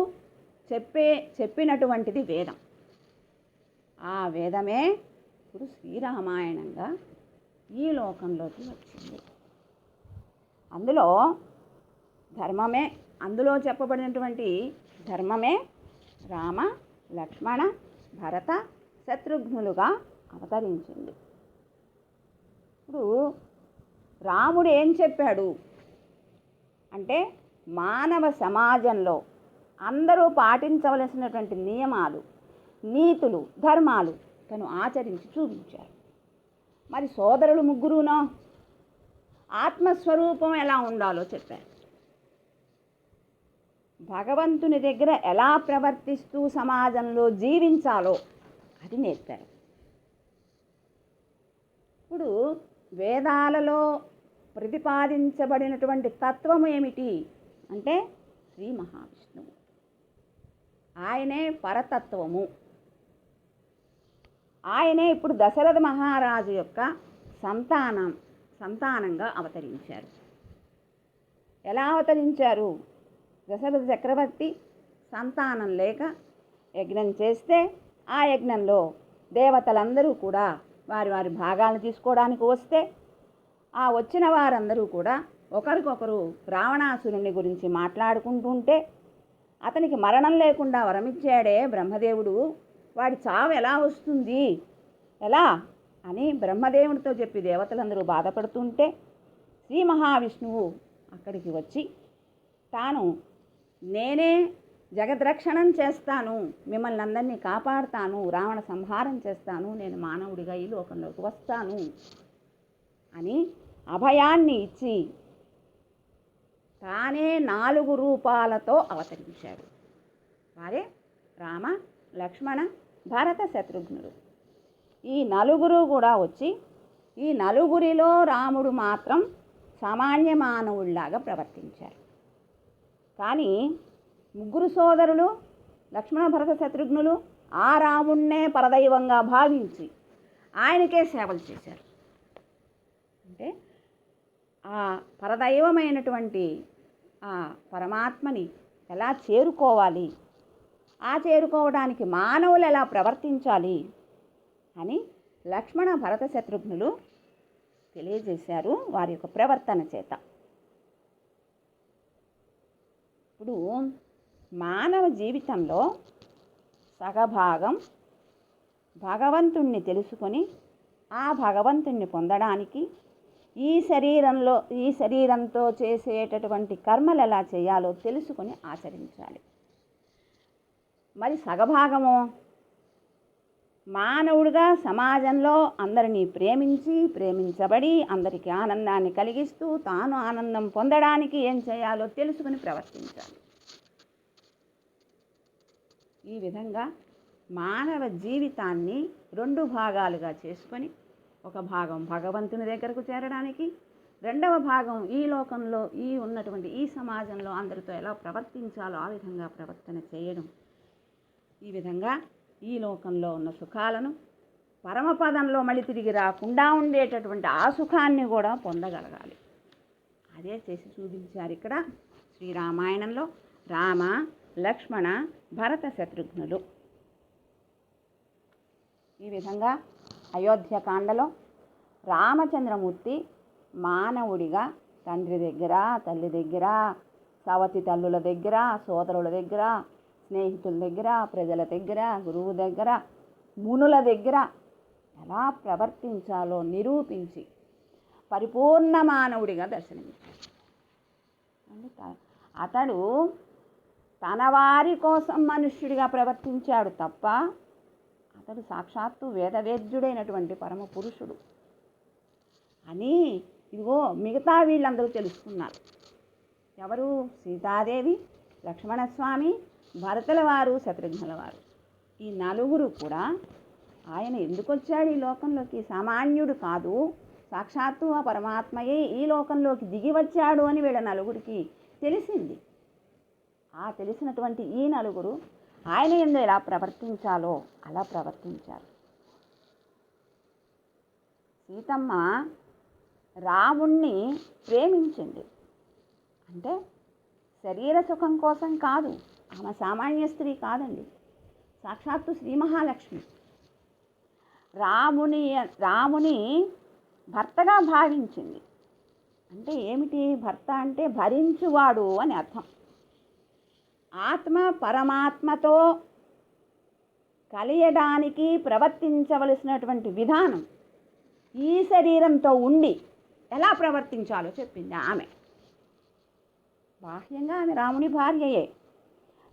Speaker 1: చెప్పినటువంటిది వేదం. ఆ వేదమే ఇప్పుడు శ్రీరామాయణంగా ఈ లోకంలోకి వచ్చింది. అందులో చెప్పబడినటువంటి ధర్మమే రామ, లక్ష్మణ, భరత, శత్రుఘ్నులుగా అవతరించింది. ఇప్పుడు రాముడు ఏం చెప్పాడు అంటే మానవ సమాజంలో అందరూ పాటించవలసినటువంటి నియమాలు, నీతులు, ధర్మాలు తను ఆచరించి చూపించారు. మరి సోదరులు ముగ్గురునో ఆత్మస్వరూపం ఎలా ఉండాలో చెప్పారు. భగవంతుని దగ్గర ఎలా ప్రవర్తిస్తూ సమాజంలో జీవించాలో అది నేర్పారు. ఇప్పుడు వేదాలలో ప్రతిపాదించబడినటువంటి తత్వం ఏమిటి అంటే శ్రీ మహావిష్ణువు. ఆయనే పరతత్వము. ఆయనే ఇప్పుడు దశరథ మహారాజు యొక్క సంతానంగా అవతరించారు. ఎలా అవతరించారు? దశరథ చక్రవర్తి సంతానం లేక యజ్ఞం చేస్తే ఆ యజ్ఞంలో దేవతలందరూ కూడా వారి వారి భాగాలను తీసుకోవడానికి వస్తే ఆ వచ్చిన వారందరూ కూడా ఒకరికొకరు రావణాసురుని గురించి మాట్లాడుకుంటుంటే అతనికి మరణం లేకుండా వరమిచ్చాడే బ్రహ్మదేవుడు, వాడి చావు ఎలా వస్తుంది ఎలా అని బ్రహ్మదేవుడితో చెప్పి దేవతలందరూ బాధపడుతుంటే శ్రీ మహావిష్ణువు అక్కడికి వచ్చి తాను నేనే జగద్రక్షణం చేస్తాను, మిమ్మల్ని అందరినీ కాపాడుతాను, రావణ సంహారం చేస్తాను, నేను మానవుడిగా ఈ లోకంలోకి వస్తాను అని అభయాన్ని ఇచ్చి తానే 4 రూపాలతో అవతరించాడు. వారే రామ, లక్ష్మణ, భరత, శత్రుఘ్నుడు. ఈ 4 కూడా వచ్చి ఈ 4 రాముడు మాత్రం సామాన్య మానవుడిలాగా ప్రవర్తించారు. కానీ 3 సోదరులు లక్ష్మణ, భరత, శత్రుఘ్నులు ఆ రాముణ్ణే పరదైవంగా భావించి ఆయనకే సేవలు చేశారు. అంటే ఆ పరదైవమైనటువంటి ఆ పరమాత్మని ఎలా చేరుకోవాలి, ఆ చేరుకోవడానికి మానవులు ఎలా ప్రవర్తించాలి అని లక్ష్మణ, భరత, శత్రుఘ్నులు తెలియజేశారు వారి యొక్క ప్రవర్తన చేత. ఇప్పుడు మానవ జీవితంలో సగభాగం భగవంతుణ్ణి తెలుసుకొని ఆ భగవంతుణ్ణి పొందడానికి ఈ శరీరంతో చేసేటటువంటి కర్మలు ఎలా చేయాలో తెలుసుకొని ఆచరించాలి. మరి సగభాగము మానవుడిగా సమాజంలో అందరినీ ప్రేమించబడి అందరికీ ఆనందాన్ని కలిగిస్తూ తాను ఆనందం పొందడానికి ఏం చేయాలో తెలుసుకుని ప్రవర్తించాలి. ఈ విధంగా మానవ జీవితాన్ని 2 భాగాలుగా చేసుకొని ఒక భాగం భగవంతుని దగ్గరకు చేరడానికి, 2వ భాగం ఈ లోకంలో ఉన్నటువంటి ఈ సమాజంలో అందరితో ఎలా ప్రవర్తించాలో ఆ విధంగా ప్రవర్తన చేయడం. ఈ విధంగా ఈ లోకంలో ఉన్న సుఖాలను పరమపదంలో మళ్ళీ తిరిగి రాకుండా ఉండేటటువంటి ఆ సుఖాన్ని కూడా పొందగలగాలి. అదే చేసి చూపించారు ఇక్కడ శ్రీరామాయణంలో రామ, లక్ష్మణ, భరత, శత్రుఘ్నులు. ఈ విధంగా అయోధ్యకాండలో రామచంద్రమూర్తి మానవుడిగా తండ్రి దగ్గర, తల్లి దగ్గర, సవతి తల్లుల దగ్గర, సోదరుల దగ్గర, స్నేహితుల దగ్గర, ప్రజల దగ్గర, గురువు దగ్గర, మునుల దగ్గర ఎలా ప్రవర్తించాలో నిరూపించి పరిపూర్ణ మానవుడిగా దర్శనమిచ్చాడు. అతడు తన వారి కోసం మనుష్యుడిగా ప్రవర్తించాడు తప్ప అతడు సాక్షాత్తు వేదవేద్యుడైనటువంటి పరమ పురుషుడు అని ఇదిగో మిగతా వీళ్ళందరూ తెలుసుకున్నారు. ఎవరు? సీతాదేవి, లక్ష్మణస్వామి, భరతుల వారు, శత్రుఘ్నుల వారు. ఈ 4 కూడా ఆయన ఎందుకు వచ్చాడు ఈ లోకంలోకి? సామాన్యుడు కాదు, సాక్షాత్తు ఆ పరమాత్మయే ఈ లోకంలోకి దిగి వచ్చాడు అని వీళ్ళ 4కి తెలిసింది. ఆ తెలిసినటువంటి ఈ 4 ఆయన యందు ఎలా ప్రవర్తించాలో అలా ప్రవర్తించారు. సీతమ్మ రాముణ్ణి ప్రేమించింది అంటే శరీర సుఖం కోసం కాదు. ఆమె సామాన్య స్త్రీ కాదండి, సాక్షాత్తు శ్రీ మహాలక్ష్మి. రాముని భర్తగా భావించింది. అంటే ఏమిటి? భర్త అంటే భరించువాడు అని అర్థం. ఆత్మ పరమాత్మతో కలియడానికి ప్రవర్తించవలసినటువంటి విధానం ఈ శరీరంతో ఉండి ఎలా ప్రవర్తించాలో చెప్పింది ఆమె. బాహ్యంగా ఆమె రాముని భార్యయే,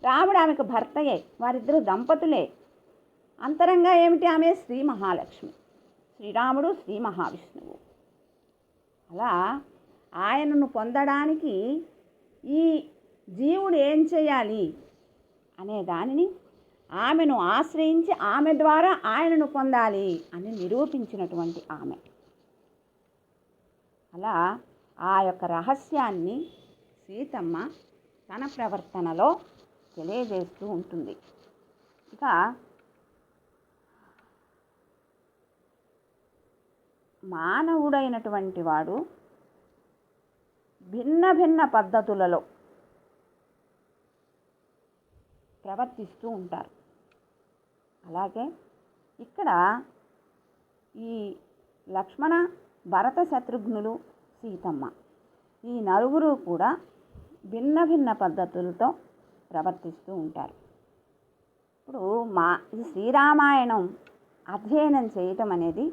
Speaker 1: రాముడు ఆమెకు భర్తయే, వారిద్దరూ దంపతులే. అంతరంగా ఏమిటి? ఆమె శ్రీ మహాలక్ష్మి. శ్రీరాముడు శ్రీ మహావిష్ణువు. అలా ఆయనను పొందడానికి ఈ జీవుడు ఏం చేయాలి అనే దానిని ఆమెను ఆశ్రయించి ఆమె ద్వారా ఆయనను పొందాలి అని నిరూపించినటువంటి ఆమె. అలా ఆ యొక్క రహస్యాన్ని సీతమ్మ తన ప్రవర్తనలో తెలియజేస్తూ ఉంటుంది. ఇక మానవుడైనటువంటి వాడు భిన్న భిన్న పద్ధతులలో ప్రవర్తిస్తూ ఉంటారు. అలాగే ఇక్కడ ఈ లక్ష్మణ, భరత, శత్రుఘ్నులు, సీతమ్మ ఈ నలుగురు కూడా భిన్న భిన్న పద్ధతులతో ప్రవర్తిస్తూ ఉంటారు. ఇప్పుడు ఈ శ్రీరామాయణం అధ్యయనం చేయటం అనేది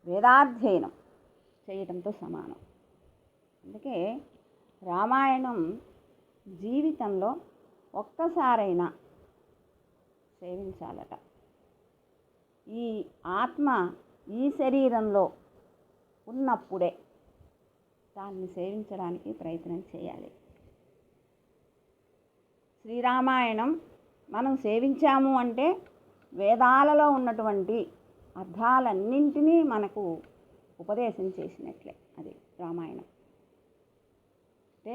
Speaker 1: వేదాధ్యయనం చేయటంతో సమానం. అందుకే రామాయణం జీవితంలో ఒక్కసారైనా సేవించాలట. ఈ ఆత్మ ఈ శరీరంలో ఉన్నప్పుడే దాన్ని సేవించడానికి ప్రయత్నం చేయాలి. శ్రీరామాయణం మనం సేవించాము అంటే వేదాలలో ఉన్నటువంటి అర్థాలన్నింటినీ మనకు ఉపదేశం చేసినట్లే అది రామాయణం. అంటే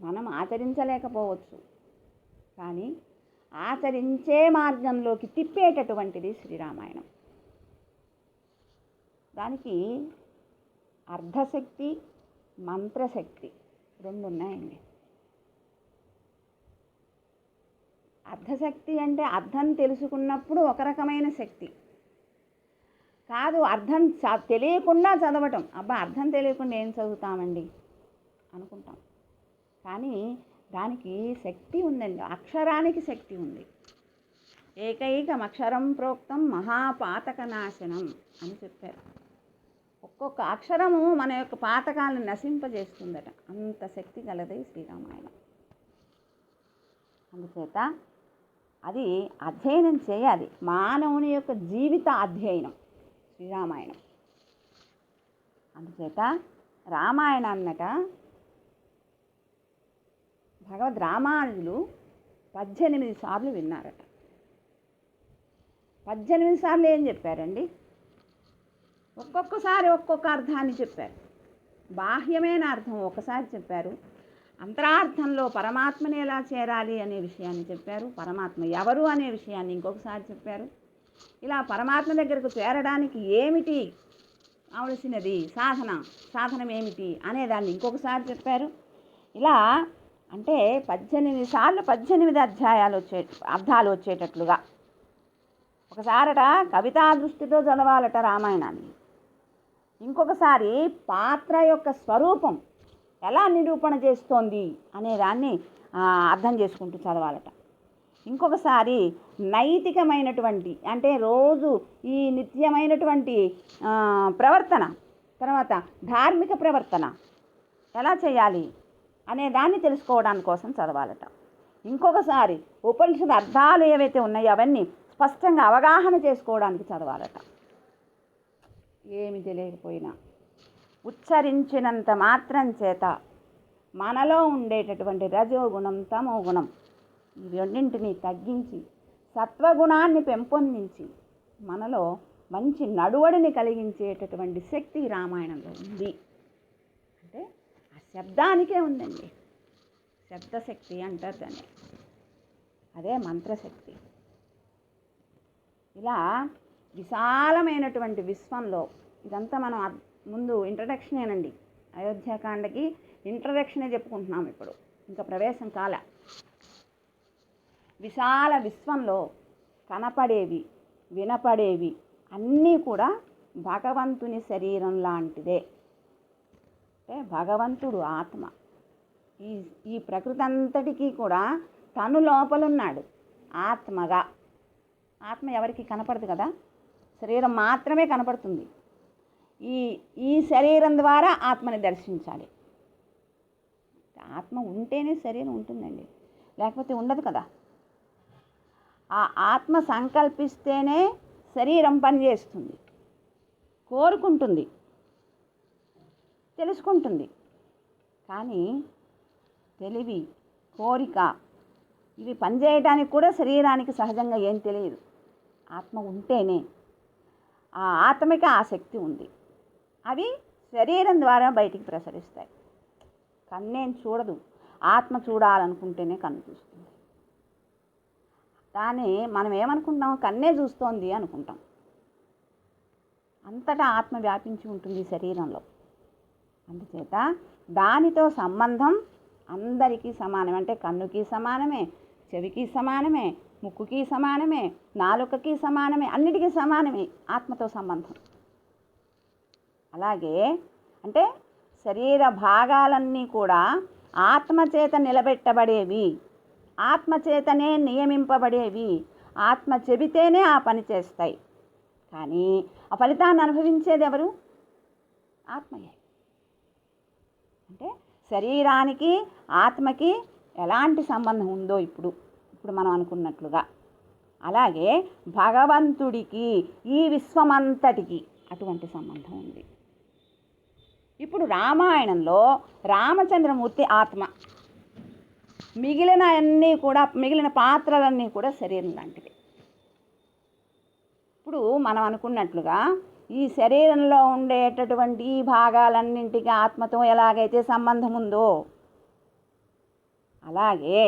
Speaker 1: మనం ఆచరించలేకపోవచ్చు, కానీ ఆచరించే మార్గంలోకి తిప్పేటటువంటిది శ్రీరామాయణం. దానికి అర్ధశక్తి, మంత్రశక్తి రెండు ఉన్నాయండి. అర్ధశక్తి అంటే అర్థం తెలుసుకున్నప్పుడు ఒక రకమైన శక్తి కాదు, అర్థం తెలియకుండా చదవటం. అర్థం తెలియకుండా ఏం చదువుతామండి అనుకుంటాం, కానీ దానికి శక్తి ఉందండి. అక్షరానికి శక్తి ఉంది. ఏకైకం అక్షరం ప్రోక్తం మహాపాతక నాశనం అని చెప్పారు. ఒక్కొక్క అక్షరము మన యొక్క పాతకాలను నశింపజేస్తుందట. అంత శక్తి కలది శ్రీరామాయణం. అందుచేత అది అధ్యయనం చేయాలి. మానవుని యొక్క జీవిత అధ్యయనం శ్రీరామాయణం. అందుచేత రామాయణాన్నట భగవద్ రామానుజులు 18 సార్లు విన్నారట. 18 సార్లు ఏం చెప్పారండి? ఒక్కొక్కసారి ఒక్కొక్క అర్థాన్ని చెప్పారు. బాహ్యమైన అర్థం ఒకసారి చెప్పారు, అంతరార్థంలో పరమాత్మని ఎలా చేరాలి అనే విషయాన్ని చెప్పారు, పరమాత్మ ఎవరు అనే విషయాన్ని ఇంకొకసారి చెప్పారు. ఇలా పరమాత్మ దగ్గరకు చేరడానికి ఏమిటి కావలసినది, సాధనం ఏమిటి అనేదాన్ని ఇంకొకసారి చెప్పారు. ఇలా అంటే 18 సార్లు 18 అర్థాలు వచ్చేటట్లుగా. ఒకసారట కవితా దృష్టితో చదవాలట రామాయణాన్ని, ఇంకొకసారి పాత్ర యొక్క స్వరూపం ఎలా నిరూపణ చేస్తోంది అనేదాన్ని అర్థం చేసుకుంటూ చదవాలట. ఇంకొకసారి నైతికమైనటువంటి అంటే రోజు ఈ నిత్యమైనటువంటి ప్రవర్తన, తర్వాత ధార్మిక ప్రవర్తన ఎలా చేయాలి అనే దాన్ని తెలుసుకోవడానికి కోసం చదవాలట. ఇంకొకసారి ఉపనిషత్ అర్థాలు ఏవైతే ఉన్నాయో అవన్నీ స్పష్టంగా అవగాహన చేసుకోవడానికి చదవాలట. ఏమి తెలియకపోయినా ఉచ్చరించినంత మాత్రం చేత మనలో ఉండేటటువంటి రజోగుణం, తమోగుణం ఈ రెండింటిని తగ్గించి సత్వగుణాన్ని పెంపొందించి మనలో మంచి నడువడిని కలిగించేటటువంటి శక్తి రామాయణంలో ఉంది. అంటే ఆ శబ్దానికే ఉందండి. శబ్దశక్తి అంటారు దాన్ని, అదే మంత్రశక్తి. ఇలా విశాలమైనటువంటి విశ్వంలో ఇదంతా మనం ముందు ఇంట్రడక్షనేనండి. అయోధ్యాకాండకి ఇంట్రడక్షనే చెప్పుకుంటున్నాం. ఇప్పుడు ఇంకా ప్రవేశం కాల. విశాల విశ్వంలో కనపడేవి, వినపడేవి అన్నీ కూడా భగవంతుని శరీరం లాంటిదే. అంటే భగవంతుడు ఆత్మ. ఈ ప్రకృతి అంతటికీ కూడా తను లోపలున్నాడు ఆత్మగా. ఆత్మ ఎవరికి కనపడదు కదా, శరీరం మాత్రమే కనపడుతుంది. ఈ శరీరం ద్వారా ఆత్మని దర్శించాలి. ఆత్మ ఉంటేనే శరీరం ఉంటుందండి, లేకపోతే ఉండదు కదా. ఆ ఆత్మ సంకల్పిస్తేనే శరీరం పనిచేస్తుంది. కోరుకుంటుంది, తెలుసుకుంటుంది. కానీ తెలివి, కోరిక ఇవి పనిచేయడానికి కూడా శరీరానికి సహజంగా ఏం తెలియదు. ఆత్మ ఉంటేనే, ఆ ఆత్మకి ఆ శక్తి ఉంది. అవి శరీరం ద్వారా బయటికి ప్రసరిస్తాయి. కన్నేం చూడదు, ఆత్మ చూడాలనుకుంటేనే కన్ను చూస్తుంది. కానీ మనం ఏమనుకుంటాం, కన్నే చూస్తోంది అనుకుంటాం. అంతటా ఆత్మ వ్యాపించి ఉంటుంది శరీరంలో. అందుచేత దానితో సంబంధం అందరికీ సమానమే. అంటే కన్నుకి సమానమే, చెవికి సమానమే, ముక్కుకి సమానమే, నాలుకకి సమానమే, అన్నిటికీ సమానమే ఆత్మతో సంబంధం. అలాగే అంటే శరీర భాగాలన్నీ కూడా ఆత్మచేత నిలబెట్టబడేవి, ఆత్మచేతనే నియమింపబడేవి. ఆత్మ చెబితేనే ఆ పని చేస్తాయి. కానీ ఆ ఫలితాన్ని అనుభవించేది ఎవరు? ఆత్మయే. అంటే శరీరానికి ఆత్మకి ఎలాంటి సంబంధం ఉందో ఇప్పుడు మనం అనుకున్నట్లుగా, అలాగే భగవంతుడికి ఈ విశ్వమంతటికి అటువంటి సంబంధం ఉంది. ఇప్పుడు రామాయణంలో రామచంద్రమూర్తి ఆత్మ, మిగిలిన పాత్రలన్నీ కూడా శరీరం లాంటివి. ఇప్పుడు మనం అనుకున్నట్లుగా ఈ శరీరంలో ఉండేటటువంటి ఈ భాగాలన్నింటికి ఆత్మతో ఎలాగైతే సంబంధం ఉందో, అలాగే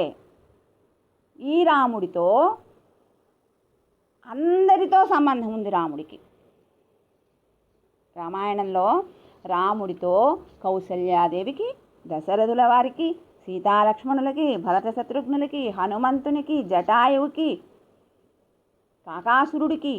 Speaker 1: ఈ రాముడితో అందరితో సంబంధం ఉంది. రాముడికి రామాయణంలో రాముడితో కౌసల్యాదేవికి, దశరథుల వారికి, సీతాలక్ష్మణులకి, భరత శత్రుఘ్నులకి, హనుమంతునికి, జటాయువుకి, కాకాసురుడికి,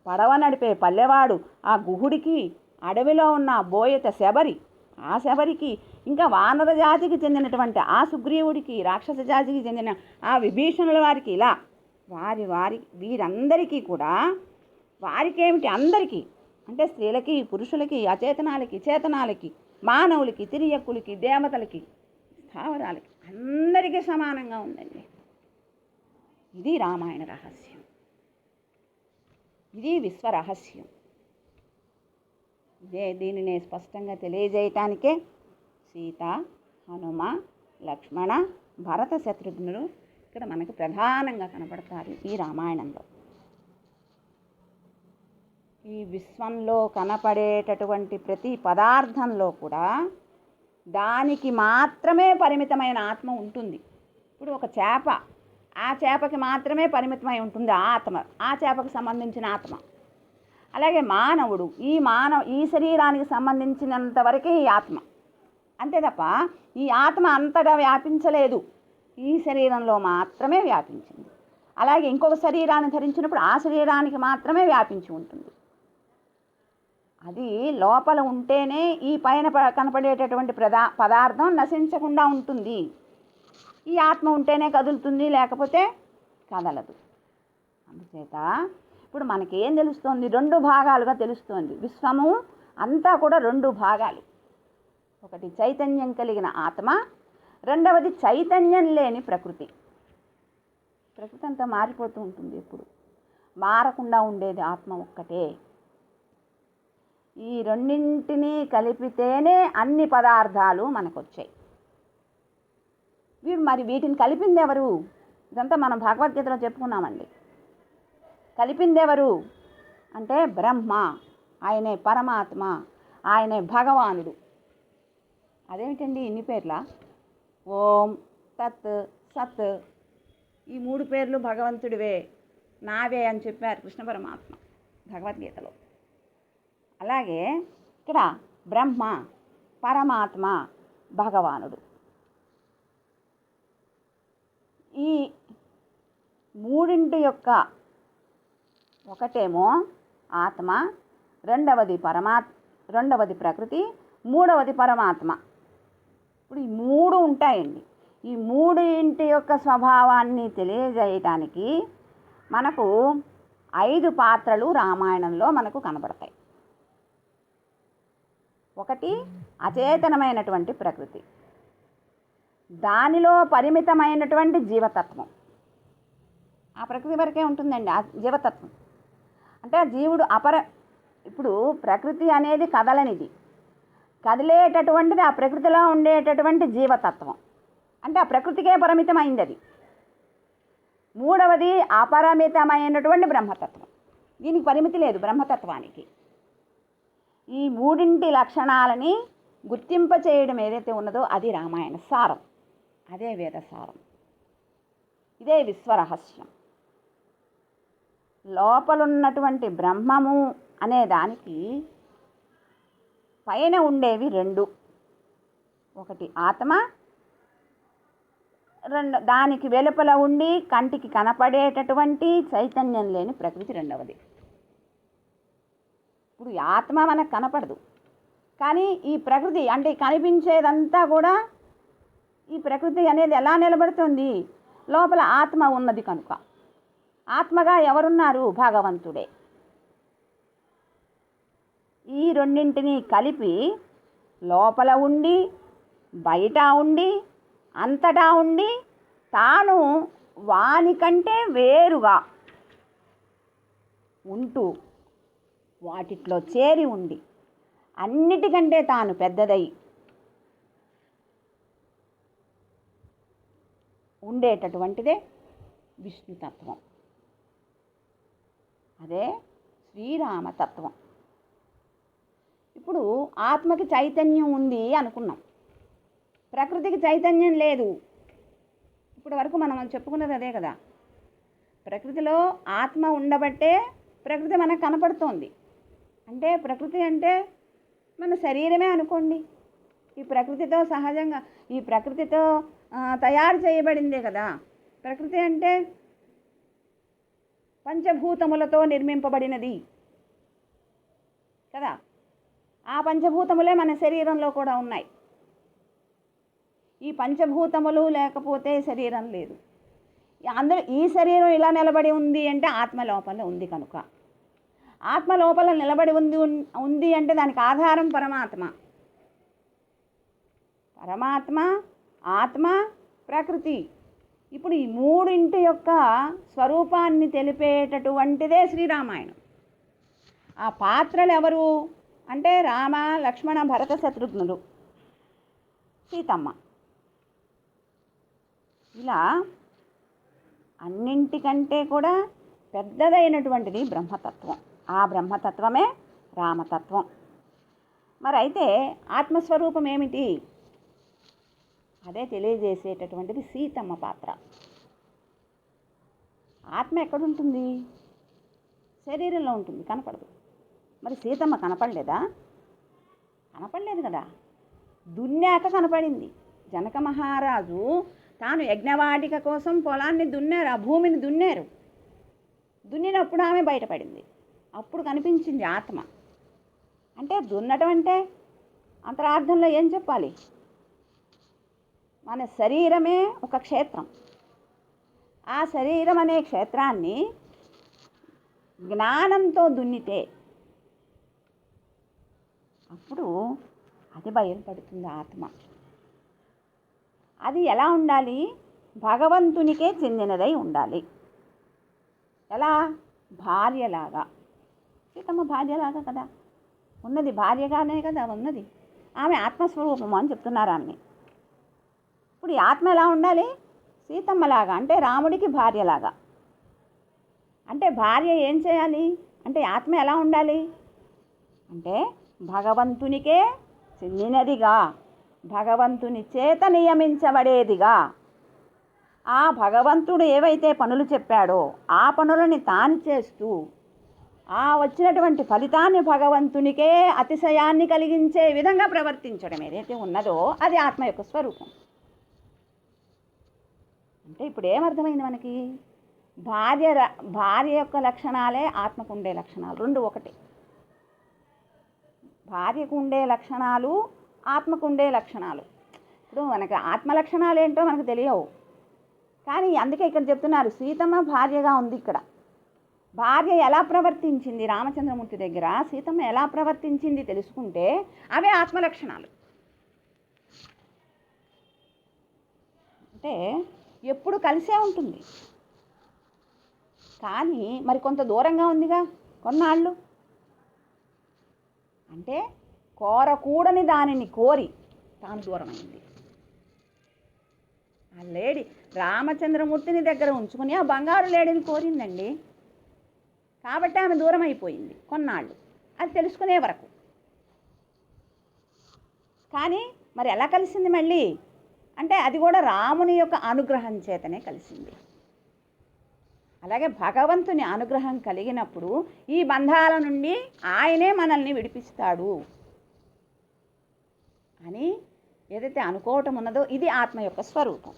Speaker 1: పడవ నడిపే పల్లెవాడు ఆ గుహుడికి, అడవిలో ఉన్న బోయత శబరి ఆ శబరికి, ఇంకా వానర జాతికి చెందినటువంటి ఆ సుగ్రీవుడికి, రాక్షస జాతికి చెందిన ఆ విభీషణుల వారికి, ఇలా వీరందరికీ కూడా వారికేమిటి, అందరికీ అంటే స్త్రీలకి, పురుషులకి, అచేతనాలకి, చేతనాలకి, మానవులకి, తిరియక్కులకి, దేవతలకి, స్థావరాలకి అందరికీ సమానంగా ఉందండి. ఇది రామాయణ రహస్యం, ఇది విశ్వరహస్యం. దీనిని స్పష్టంగా తెలియజేయటానికే సీత, హనుమ, లక్ష్మణ, భరత శత్రుఘ్నులు ఇక్కడ మనకు ప్రధానంగా కనపడతారు ఈ రామాయణంలో. ఈ విశ్వంలో కనపడేటటువంటి ప్రతి పదార్థంలో కూడా దానికి మాత్రమే పరిమితమైన ఆత్మ ఉంటుంది. ఇప్పుడు ఒక చేప, ఆ చేపకి మాత్రమే పరిమితమై ఉంటుంది ఆ ఆత్మ, ఆ చేపకు సంబంధించిన ఆత్మ. అలాగే మానవుడు, ఈ శరీరానికి సంబంధించినంత వరకే ఈ ఆత్మ, అంతే తప్ప ఈ ఆత్మ అంతటా వ్యాపించలేదు, ఈ శరీరంలో మాత్రమే వ్యాపించింది. అలాగే ఇంకొక శరీరాన్ని ధరించినప్పుడు ఆ శరీరానికి మాత్రమే వ్యాపించి ఉంటుంది. అది లోపల ఉంటేనే ఈ పైన కనపడేటటువంటి పదార్థం నశించకుండా ఉంటుంది. ఈ ఆత్మ ఉంటేనే కదులుతుంది, లేకపోతే కదలదు. అందుచేత ఇప్పుడు మనకేం తెలుస్తోంది, రెండు భాగాలుగా తెలుస్తోంది. విశ్వము అంతా కూడా రెండు భాగాలు. ఒకటి చైతన్యం కలిగిన ఆత్మ, రెండవది చైతన్యం లేని ప్రకృతి. ప్రకృతి అంతా మారిపోతూ ఉంటుంది, ఎప్పుడు మారకుండా ఉండేది ఆత్మ ఒక్కటే. ఈ రెండింటినీ కలిపితేనే అన్ని పదార్థాలు మనకు వచ్చాయి. మరి వీటిని కలిపింది ఎవరు? ఇదంతా మనం భగవద్గీతలో చెప్పుకున్నామండి. కలిపింది ఎవరు అంటే బ్రహ్మ, ఆయనే పరమాత్మ, ఆయనే భగవానుడు. అదేమిటండి ఇన్ని పేర్ల? ఓం, తత్, సత్, ఈ మూడు పేర్లు భగవంతుడివే, నావే అని చెప్పారు కృష్ణ పరమాత్మ భగవద్గీతలో. అలాగే ఇక్కడ బ్రహ్మ, పరమాత్మ, భగవానుడు, ఈ మూడింటి యొక్క ఒకటేమో ఆత్మ, రెండవది ప్రకృతి, మూడవది పరమాత్మ. ఇప్పుడు ఈ మూడు ఉంటాయండి. ఈ మూడింటి యొక్క స్వభావాన్ని తెలియజేయటానికి మనకు 5 పాత్రలు రామాయణంలో మనకు కనబడతాయి. ఒకటి అచేతనమైనటువంటి ప్రకృతి, దానిలో పరిమితమైనటువంటి జీవతత్వం. ఆ ప్రకృతి వరకే ఉంటుందండి ఆ జీవతత్వం. అంటే జీవుడు ఇప్పుడు ప్రకృతి అనేది కదలనిది, కదిలేటటువంటిది ఆ ప్రకృతిలో ఉండేటటువంటి జీవతత్వం, అంటే ఆ ప్రకృతికే పరిమితమైంది అది. మూడవది అపరిమితమైనటువంటి బ్రహ్మతత్వం, దీనికి పరిమితి లేదు బ్రహ్మతత్వానికి. ఈ మూడింటి లక్షణాలని గుర్తింప చేయడం ఏదైతే ఉన్నదో అది రామాయణ సారం, అదే వేద సారం, ఇదే విశ్వరహస్యం. లోపలున్నటువంటి బ్రహ్మము అనే దానికి పైన ఉండేవి రెండు, ఒకటి ఆత్మ, దానికి వెలుపల ఉండి కంటికి కనపడేటటువంటి చైతన్యం లేని ప్రకృతి రెండవది. ఇప్పుడు ఆత్మ మనకు కనపడదు, కానీ ఈ ప్రకృతి అంటే కనిపించేదంతా కూడా ఈ ప్రకృతి అనేది ఎలా నిలబడుతుంది? లోపల ఆత్మ ఉన్నది కనుక. ఆత్మగా ఎవరున్నారు? భగవంతుడే. ఈ రెండింటిని కలిపి లోపల ఉండి బయట ఉండి అంతటా ఉండి తాను వానికంటే వేరుగా ఉంటూ వాటిట్లో చేరి ఉండి అన్నిటికంటే తాను పెద్దదై ఉండేటటువంటిదే విష్ణుతత్వం, అదే శ్రీరామతత్వం. ఇప్పుడు ఆత్మకి చైతన్యం ఉంది అనుకున్నాం, ప్రకృతికి చైతన్యం లేదు. ఇప్పటి వరకు మనం చెప్పుకున్నది అదే కదా. ప్రకృతిలో ఆత్మ ఉండబట్టే ప్రకృతి మనకు కనపడుతోంది. అంటే ప్రకృతి అంటే మన శరీరమే అనుకోండి. ఈ ప్రకృతితో సహజంగా ఈ ప్రకృతితో తయారు చేయబడిందే కదా ప్రకృతి అంటే. పంచభూతములతో నిర్మింపబడినది కదా. ఆ పంచభూతములే మన శరీరంలో కూడా ఉన్నాయి. ఈ పంచభూతములు లేకపోతే శరీరం లేదు. అందరూ ఈ శరీరం ఇలా నిలబడి ఉంది అంటే ఆత్మ లోపల ఉంది కనుక. ఆత్మ లోపల నిలబడి ఉంది అంటే దానికి ఆధారం పరమాత్మ. పరమాత్మ, ఆత్మ, ప్రకృతి. ఇప్పుడు ఈ మూడింటి యొక్క స్వరూపాన్ని తెలిపేటటువంటిదే శ్రీరామాయణం. ఆ పాత్రలు ఎవరు అంటే రామ, లక్ష్మణ, భరత, శత్రుఘ్నులు, సీతమ్మ. ఇలా అన్నింటికంటే కూడా పెద్దదైనటువంటిది బ్రహ్మతత్వం. ఆ బ్రహ్మతత్వమే రామతత్వం. మరి అయితే ఆత్మస్వరూపం ఏమిటి? అదే తెలియజేసేటటువంటిది సీతమ్మ పాత్ర. ఆత్మ ఎక్కడుంటుంది? శరీరంలో ఉంటుంది, కనపడదు. మరి సీతమ్మ కనపడలేదా? కనపడలేదు కదా. దున్నాక కనపడింది. జనక మహారాజు తాను యజ్ఞవాటిక కోసం పొలాన్ని దున్నారు, ఆ భూమిని దున్నారు. దున్నినప్పుడు ఆమె బయటపడింది. అప్పుడు కనిపించింది ఆత్మ. అంటే దున్నటం అంటే అంతరార్థంలో ఏం చెప్పాలి? మన శరీరమే ఒక క్షేత్రం. ఆ శరీరం అనే క్షేత్రాన్ని జ్ఞానంతో దున్నితే అప్పుడు అది బయలుపడుతుంది ఆత్మ. అది ఎలా ఉండాలి? భగవంతునికే చెందినదై ఉండాలి. ఎలా? భార్యలాగా. సీతమ్మ భార్యలాగా కదా ఉన్నది, భార్యగానే కదా ఉన్నది. ఆమె ఆత్మస్వరూపము అని చెప్తున్నారు ఆమెని. ఇప్పుడు ఈ ఆత్మ ఎలా ఉండాలి? సీతమ్మలాగా, అంటే రాముడికి భార్యలాగా. అంటే భార్య ఏం చేయాలి అంటే ఆత్మ ఎలా ఉండాలి అంటే భగవంతునికే చెందినదిగా, భగవంతుని చేత నియమించబడేదిగా. ఆ భగవంతుడు ఏవైతే పనులు చెప్పాడో ఆ పనులని తాను చేస్తూ ఆ వచ్చినటువంటి ఫలితాన్ని భగవంతునికే అతిశయాన్ని కలిగించే విధంగా ప్రవర్తించడం ఏదైతే ఉన్నదో అది ఆత్మ యొక్క స్వరూపం. అంటే ఇప్పుడు ఏమర్థమైంది మనకి? భార్య యొక్క లక్షణాలే ఆత్మకు ఉండే లక్షణాలు, రెండు ఒకటే. భార్యకు ఉండే లక్షణాలు, ఆత్మకు ఉండే లక్షణాలు. ఇప్పుడు మనకి ఆత్మ లక్షణాలు ఏంటో మనకు తెలియవు, కానీ అందుకే ఇక్కడ చెప్తున్నారు సీతమ్మ భార్యగా ఉంది. ఇక్కడ భార్య ఎలా ప్రవర్తించింది రామచంద్రమూర్తి దగ్గర, సీతమ్మ ఎలా ప్రవర్తించింది తెలుసుకుంటే అవే ఆత్మలక్షణాలు. అంటే ఎప్పుడు కలిసే ఉంటుంది, కానీ మరి కొంత దూరంగా ఉందిగా కొన్నాళ్ళు. అంటే కోరకూడని దానిని కోరి తాను దూరమైంది. ఆ లేడీ రామచంద్రమూర్తిని దగ్గర ఉంచుకుని ఆ బంగారు లేడీని కోరిందండి. కాబట్టి ఆమె దూరం అయిపోయింది కొన్నాళ్ళు, అది తెలుసుకునే వరకు. కానీ మరి ఎలా కలిసింది మళ్ళీ అంటే అది కూడా రాముని యొక్క అనుగ్రహం చేతనే కలిసింది. అలాగే భగవంతుని అనుగ్రహం కలిగినప్పుడు ఈ బంధాల నుండి ఆయనే మనల్ని విడిపిస్తాడు అని ఏదైతే అనుకోవటం ఉన్నదో ఇది ఆత్మ యొక్క స్వరూపం.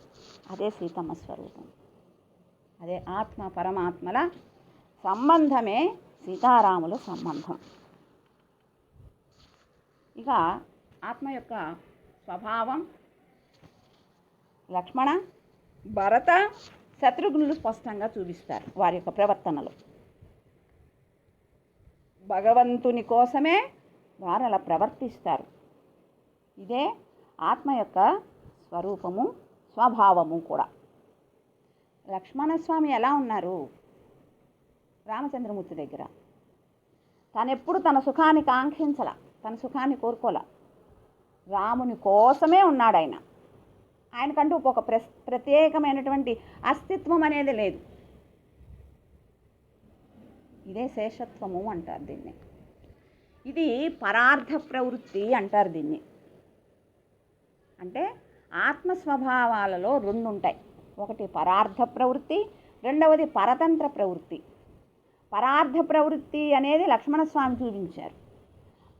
Speaker 1: అదే సీతమ్మ స్వరూపం. అదే ఆత్మ పరమాత్మల సంబంధమే సీతారాముల సంబంధం. ఇక ఆత్మ యొక్క స్వభావం లక్ష్మణ, భరత, శత్రుఘ్నులు స్పష్టంగా చూపిస్తారు వారి యొక్క ప్రవర్తనలో. భగవంతుని కోసమే వారు అలా ప్రవర్తిస్తారు. ఇదే ఆత్మ యొక్క స్వరూపము, స్వభావము కూడా. లక్ష్మణస్వామి ఎలా ఉన్నారు రామచంద్రమూర్తి దగ్గర? తనెప్పుడు తన సుఖాన్ని కాంక్షించల, తన సుఖాన్ని కోరుకోలే. రాముని కోసమే ఉన్నాడు ఆయన. ఆయనకంటూ ఒక ప్రత్యేకమైనటువంటి అస్తిత్వం అనేది లేదు. ఇదే శేషత్వము అంటారు దీన్ని. ఇది పరార్థ ప్రవృత్తి అంటారు దీన్ని. అంటే ఆత్మస్వభావాలలో రెండు ఉంటాయి. ఒకటి పరార్థ ప్రవృత్తి, రెండవది పరతంత్ర ప్రవృత్తి. పరార్థ ప్రవృత్తి అనేది లక్ష్మణస్వామి చూపించారు.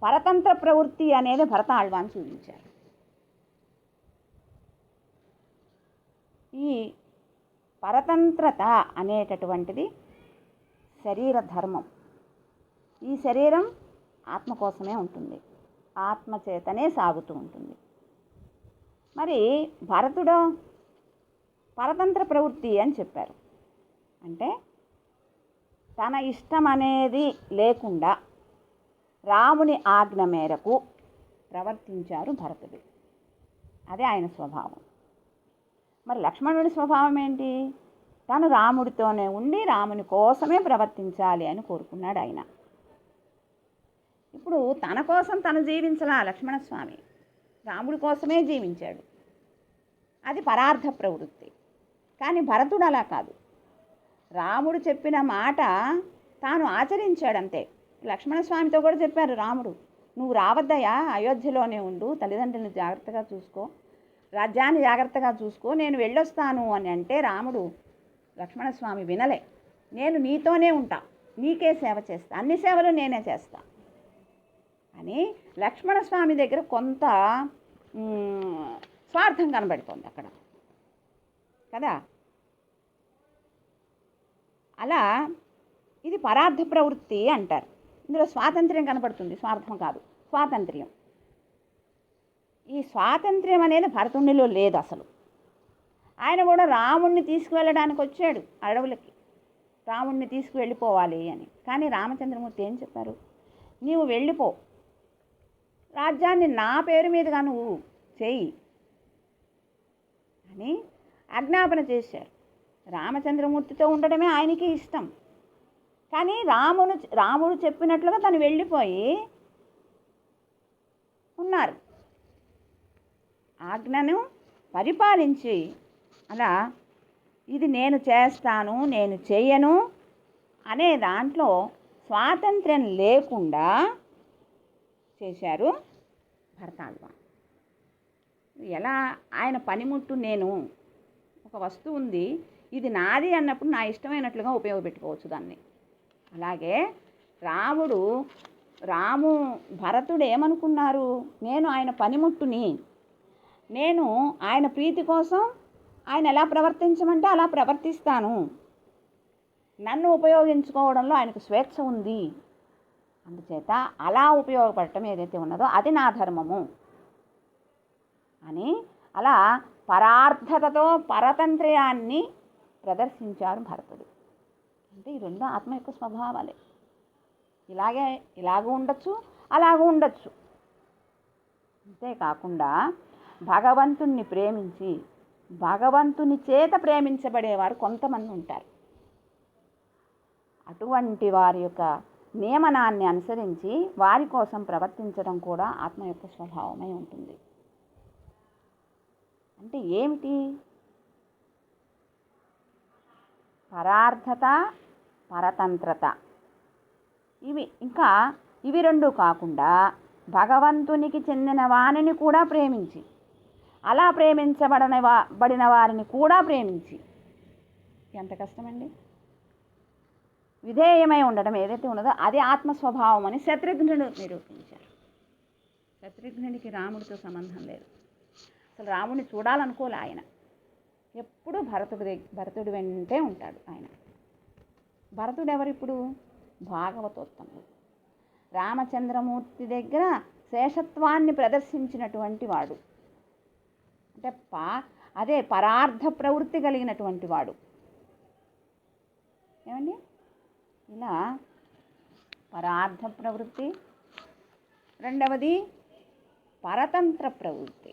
Speaker 1: పరతంత్ర ప్రవృత్తి అనేది భరత ఆళ్వాన్ చూపించారు. ఈ పరతంత్రత అనేటటువంటిది శరీర ధర్మం. ఈ శరీరం ఆత్మ కోసమే ఉంటుంది, ఆత్మ చేతనే సాగుతూ ఉంటుంది. మరి భరతుడు పరతంత్ర ప్రవృత్తి అని చెప్పారు. అంటే తన ఇష్టం అనేది లేకుండా రాముని ఆజ్ఞ మేరకు ప్రవర్తించారు భరతుడు. అదే ఆయన స్వభావం. మరి లక్ష్మణుడి స్వభావం ఏంటి? తను రాముడితోనే ఉండి రాముని కోసమే ప్రవర్తించాలి అని కోరుకున్నాడు ఆయన. ఇప్పుడు తన కోసం తను జీవించలా లక్ష్మణస్వామి, రాముడి కోసమే జీవించాడు. అది పరార్థ ప్రవృత్తి. కానీ భరతుడు అలా కాదు. రాముడు చెప్పిన మాట తాను ఆచరించాడంతే. లక్ష్మణస్వామితో కూడా చెప్పారు రాముడు, నువ్వు రావద్దయ్యా, అయోధ్యలోనే ఉండు, తల్లిదండ్రులను జాగ్రత్తగా చూసుకో, రాజ్యాన్ని జాగ్రత్తగా చూసుకో, నేను వెళ్ళొస్తాను అని అంటే రాముడు లక్ష్మణస్వామి వినలే. నేను నీతోనే ఉంటా, నీకే సేవ చేస్తా, అన్ని సేవలు నేనే చేస్తా అని లక్ష్మణస్వామి దగ్గర కొంత స్వార్థం కనబడుతోంది అక్కడ కదా. అలా ఇది పరార్థ ప్రవృత్తి అంటారు. ఇందులో స్వాతంత్ర్యం కనపడుతుంది, స్వార్థం కాదు, స్వాతంత్ర్యం. ఈ స్వాతంత్ర్యం అనేది భరతునిలో లేదు అసలు. ఆయన కూడా రాముణ్ణి తీసుకువెళ్ళడానికి వచ్చాడు అడవులకి, రాముణ్ణి తీసుకువెళ్ళిపోవాలి అని. కానీ రామచంద్రమూర్తి ఏం చెప్పారు? నీవు వెళ్ళిపో, రాజ్యాన్ని నా పేరు మీదుగా నువ్వు చేయి అని ఆజ్ఞాపన చేశారు. రామచంద్రమూర్తితో ఉండడమే ఆయనకి ఇష్టం. కానీ రాముడు చెప్పినట్లుగా తను వెళ్ళిపోయి ఉన్నారు. ఆజ్ఞను పరిపాలించి అలా ఇది నేను చేస్తాను, నేను చెయ్యను అనే దాంట్లో స్వాతంత్ర్యం లేకుండా చేశారు భరతాళ్వాన్. ఎలా ఆయన పనిముట్టు, నేను ఒక వస్తువు ఉంది, ఇది నాది అన్నప్పుడు నా ఇష్టమైనట్లుగా ఉపయోగపెట్టుకోవచ్చు దాన్ని. అలాగే భరతుడు ఏమనుకున్నారు? నేను ఆయన పనిముట్టుని, నేను ఆయన ప్రీతి కోసం ఆయన ఎలా ప్రవర్తించమంటే అలా ప్రవర్తిస్తాను, నన్ను ఉపయోగించుకోవడంలో ఆయనకు స్వేచ్ఛ ఉంది, అందుచేత అలా ఉపయోగపడటం ఏదైతే ఉన్నదో అది నా ధర్మము అని అలా పరార్థతతో పరతంత్ర్యాన్ని ప్రదర్శించారు భరతుడు. అంటే ఈ రెండు ఆత్మ యొక్క స్వభావాలే. ఇలాగూ ఉండొచ్చు, అలాగూ ఉండొచ్చు. అంతేకాకుండా భగవంతుణ్ణి ప్రేమించి భగవంతుని చేత ప్రేమించబడేవారు కొంతమంది ఉంటారు. అటువంటి వారి యొక్క నియమనాన్ని అనుసరించి వారి కోసం ప్రవర్తించడం కూడా ఆత్మ యొక్క స్వభావమై ఉంటుంది. అంటే ఏమిటి? పరార్థత, పరతంత్రత. ఇవి రెండు కాకుండా భగవంతునికి చెందిన వారిని కూడా ప్రేమించి, అలా బడిన వారిని కూడా ప్రేమించి, ఎంత కష్టమండి. విధేయమై ఉండడం ఏదైతే ఉన్నదో అది ఆత్మస్వభావం అని శత్రుఘ్నుడు నిరూపించారు. శత్రుఘ్నుడికి రాముడితో సంబంధం లేదు. అసలు రాముడిని చూడాలనుకోలే ఆయన. ఎప్పుడూ భరతుడి వెంటే ఉంటాడు ఆయన. భరతుడు ఎవరిప్పుడు? భాగవతోత్తముడు. రామచంద్రమూర్తి దగ్గర శేషత్వాన్ని ప్రదర్శించినటువంటి వాడు. అంటే అదే పరార్థ ప్రవృత్తి కలిగినటువంటి వాడు. ఏమండి? ఇలా పరార్థ ప్రవృత్తి, రెండవది పరతంత్ర ప్రవృత్తి.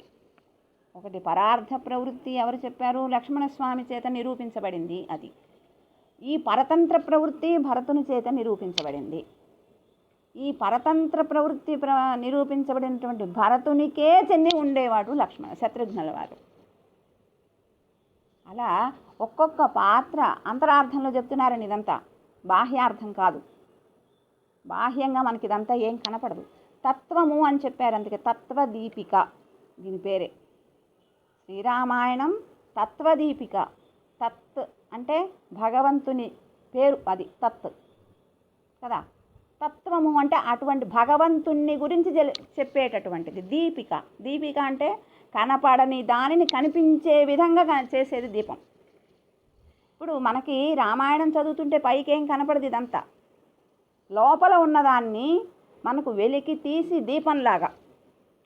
Speaker 1: ఒకటి పరార్థ ప్రవృత్తి ఎవరు చెప్పారు? లక్ష్మణస్వామి చేత నిరూపించబడింది. అది ఈ పరతంత్ర ప్రవృత్తి భరతుని చేత నిరూపించబడింది. ఈ పరతంత్ర ప్రవృత్తి నిరూపించబడినటువంటి భరతునికే చెంది ఉండేవాడు శత్రుఘ్నుల వారు. అలా ఒక్కొక్క పాత్ర అంతరార్థంలో చెప్తున్నారని, ఇదంతా బాహ్యార్థం కాదు. బాహ్యంగా మనకి ఇదంతా ఏం కనపడదు. తత్వము అని చెప్పారు, అందుకే తత్వదీపిక దీని పేరే. శ్రీరామాయణం తత్వదీపిక. తత్ అంటే భగవంతుని పేరు, అది తత్ కదా. తత్వము అంటే అటువంటి భగవంతుని గురించి చెప్పేటటువంటిది. దీపిక. దీపిక అంటే కనపడని దానిని కనిపించే విధంగా చేసేది దీపం. ఇప్పుడు మనకి రామాయణం చదువుతుంటే పైకి ఏం కనపడదు, ఇదంతా లోపల ఉన్నదాన్ని మనకు వెలికి తీసి దీపంలాగా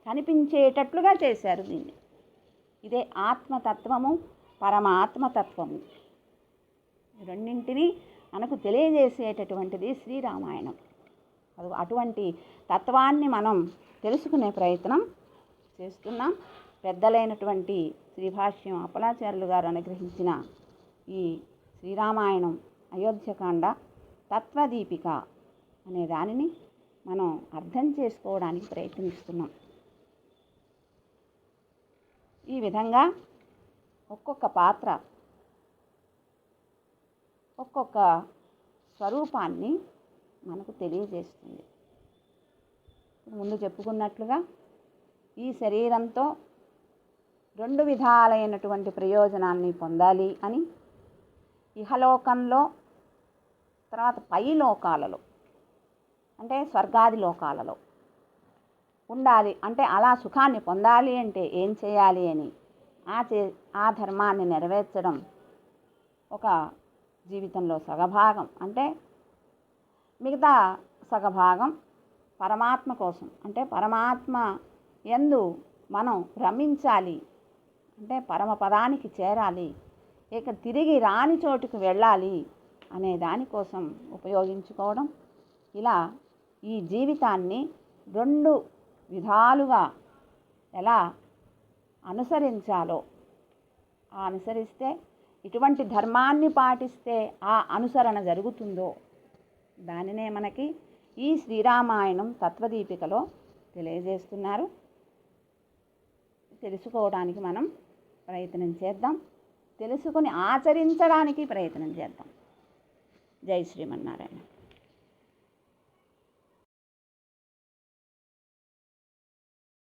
Speaker 1: కనిపించేటట్లుగా చేశారు దీన్ని. ఇదే ఆత్మతత్వము, పరమాత్మతత్వము. రెండింటినీ మనకు తెలియజేసేటటువంటిది శ్రీరామాయణం. అటువంటి తత్వాన్ని మనం తెలుసుకునే ప్రయత్నం చేస్తున్నాం. పెద్దలైనటువంటి శ్రీభాష్యం అప్పలాచార్యులు గారు అనుగ్రహించిన ఈ శ్రీరామాయణం అయోధ్యకాండ తత్వదీపిక అనే దానిని మనం అర్థం చేసుకోవడానికి ప్రయత్నిస్తున్నాం. ఈ విధంగా ఒక్కొక్క పాత్ర ఒక్కొక్క స్వరూపాన్ని మనకు తెలియజేస్తుంది. ముందు చెప్పుకున్నట్లుగా ఈ శరీరంతో రెండు విధాలైనటువంటి ప్రయోజనాన్ని పొందాలి అని, ఇహలోకంలో, తర్వాత పై లోకాలలో అంటే స్వర్గాది లోకాలలో ఉండాలి అంటే, అలా సుఖాన్ని పొందాలి అంటే ఏం చేయాలి అని ఆ ధర్మాన్ని నెరవేర్చడం ఒక జీవితంలో సగభాగం. అంటే మిగతా సగభాగం పరమాత్మ కోసం, అంటే పరమాత్మ యందు మనం రమించాలి, అంటే పరమపదానికి చేరాలి, ఇక తిరిగి రాని చోటుకు వెళ్ళాలి అనే దానికోసం ఉపయోగించుకోవడం. ఇలా ఈ జీవితాన్ని రెండు విధాలుగా ఎలా అనుసరించాలో, అనుసరిస్తే ఇటువంటి ధర్మాన్ని పాటిస్తే ఆ అనుసరణ జరుగుతుందో దానినే మనకి ఈ శ్రీరామాయణం తత్వదీపికలో తెలియజేస్తున్నారు. తెలుసుకోవడానికి మనం ప్రయత్నం చేద్దాం, తెలుసుకొని ఆచరించడానికి ప్రయత్నం చేద్దాం. జై శ్రీమన్నారాయణ.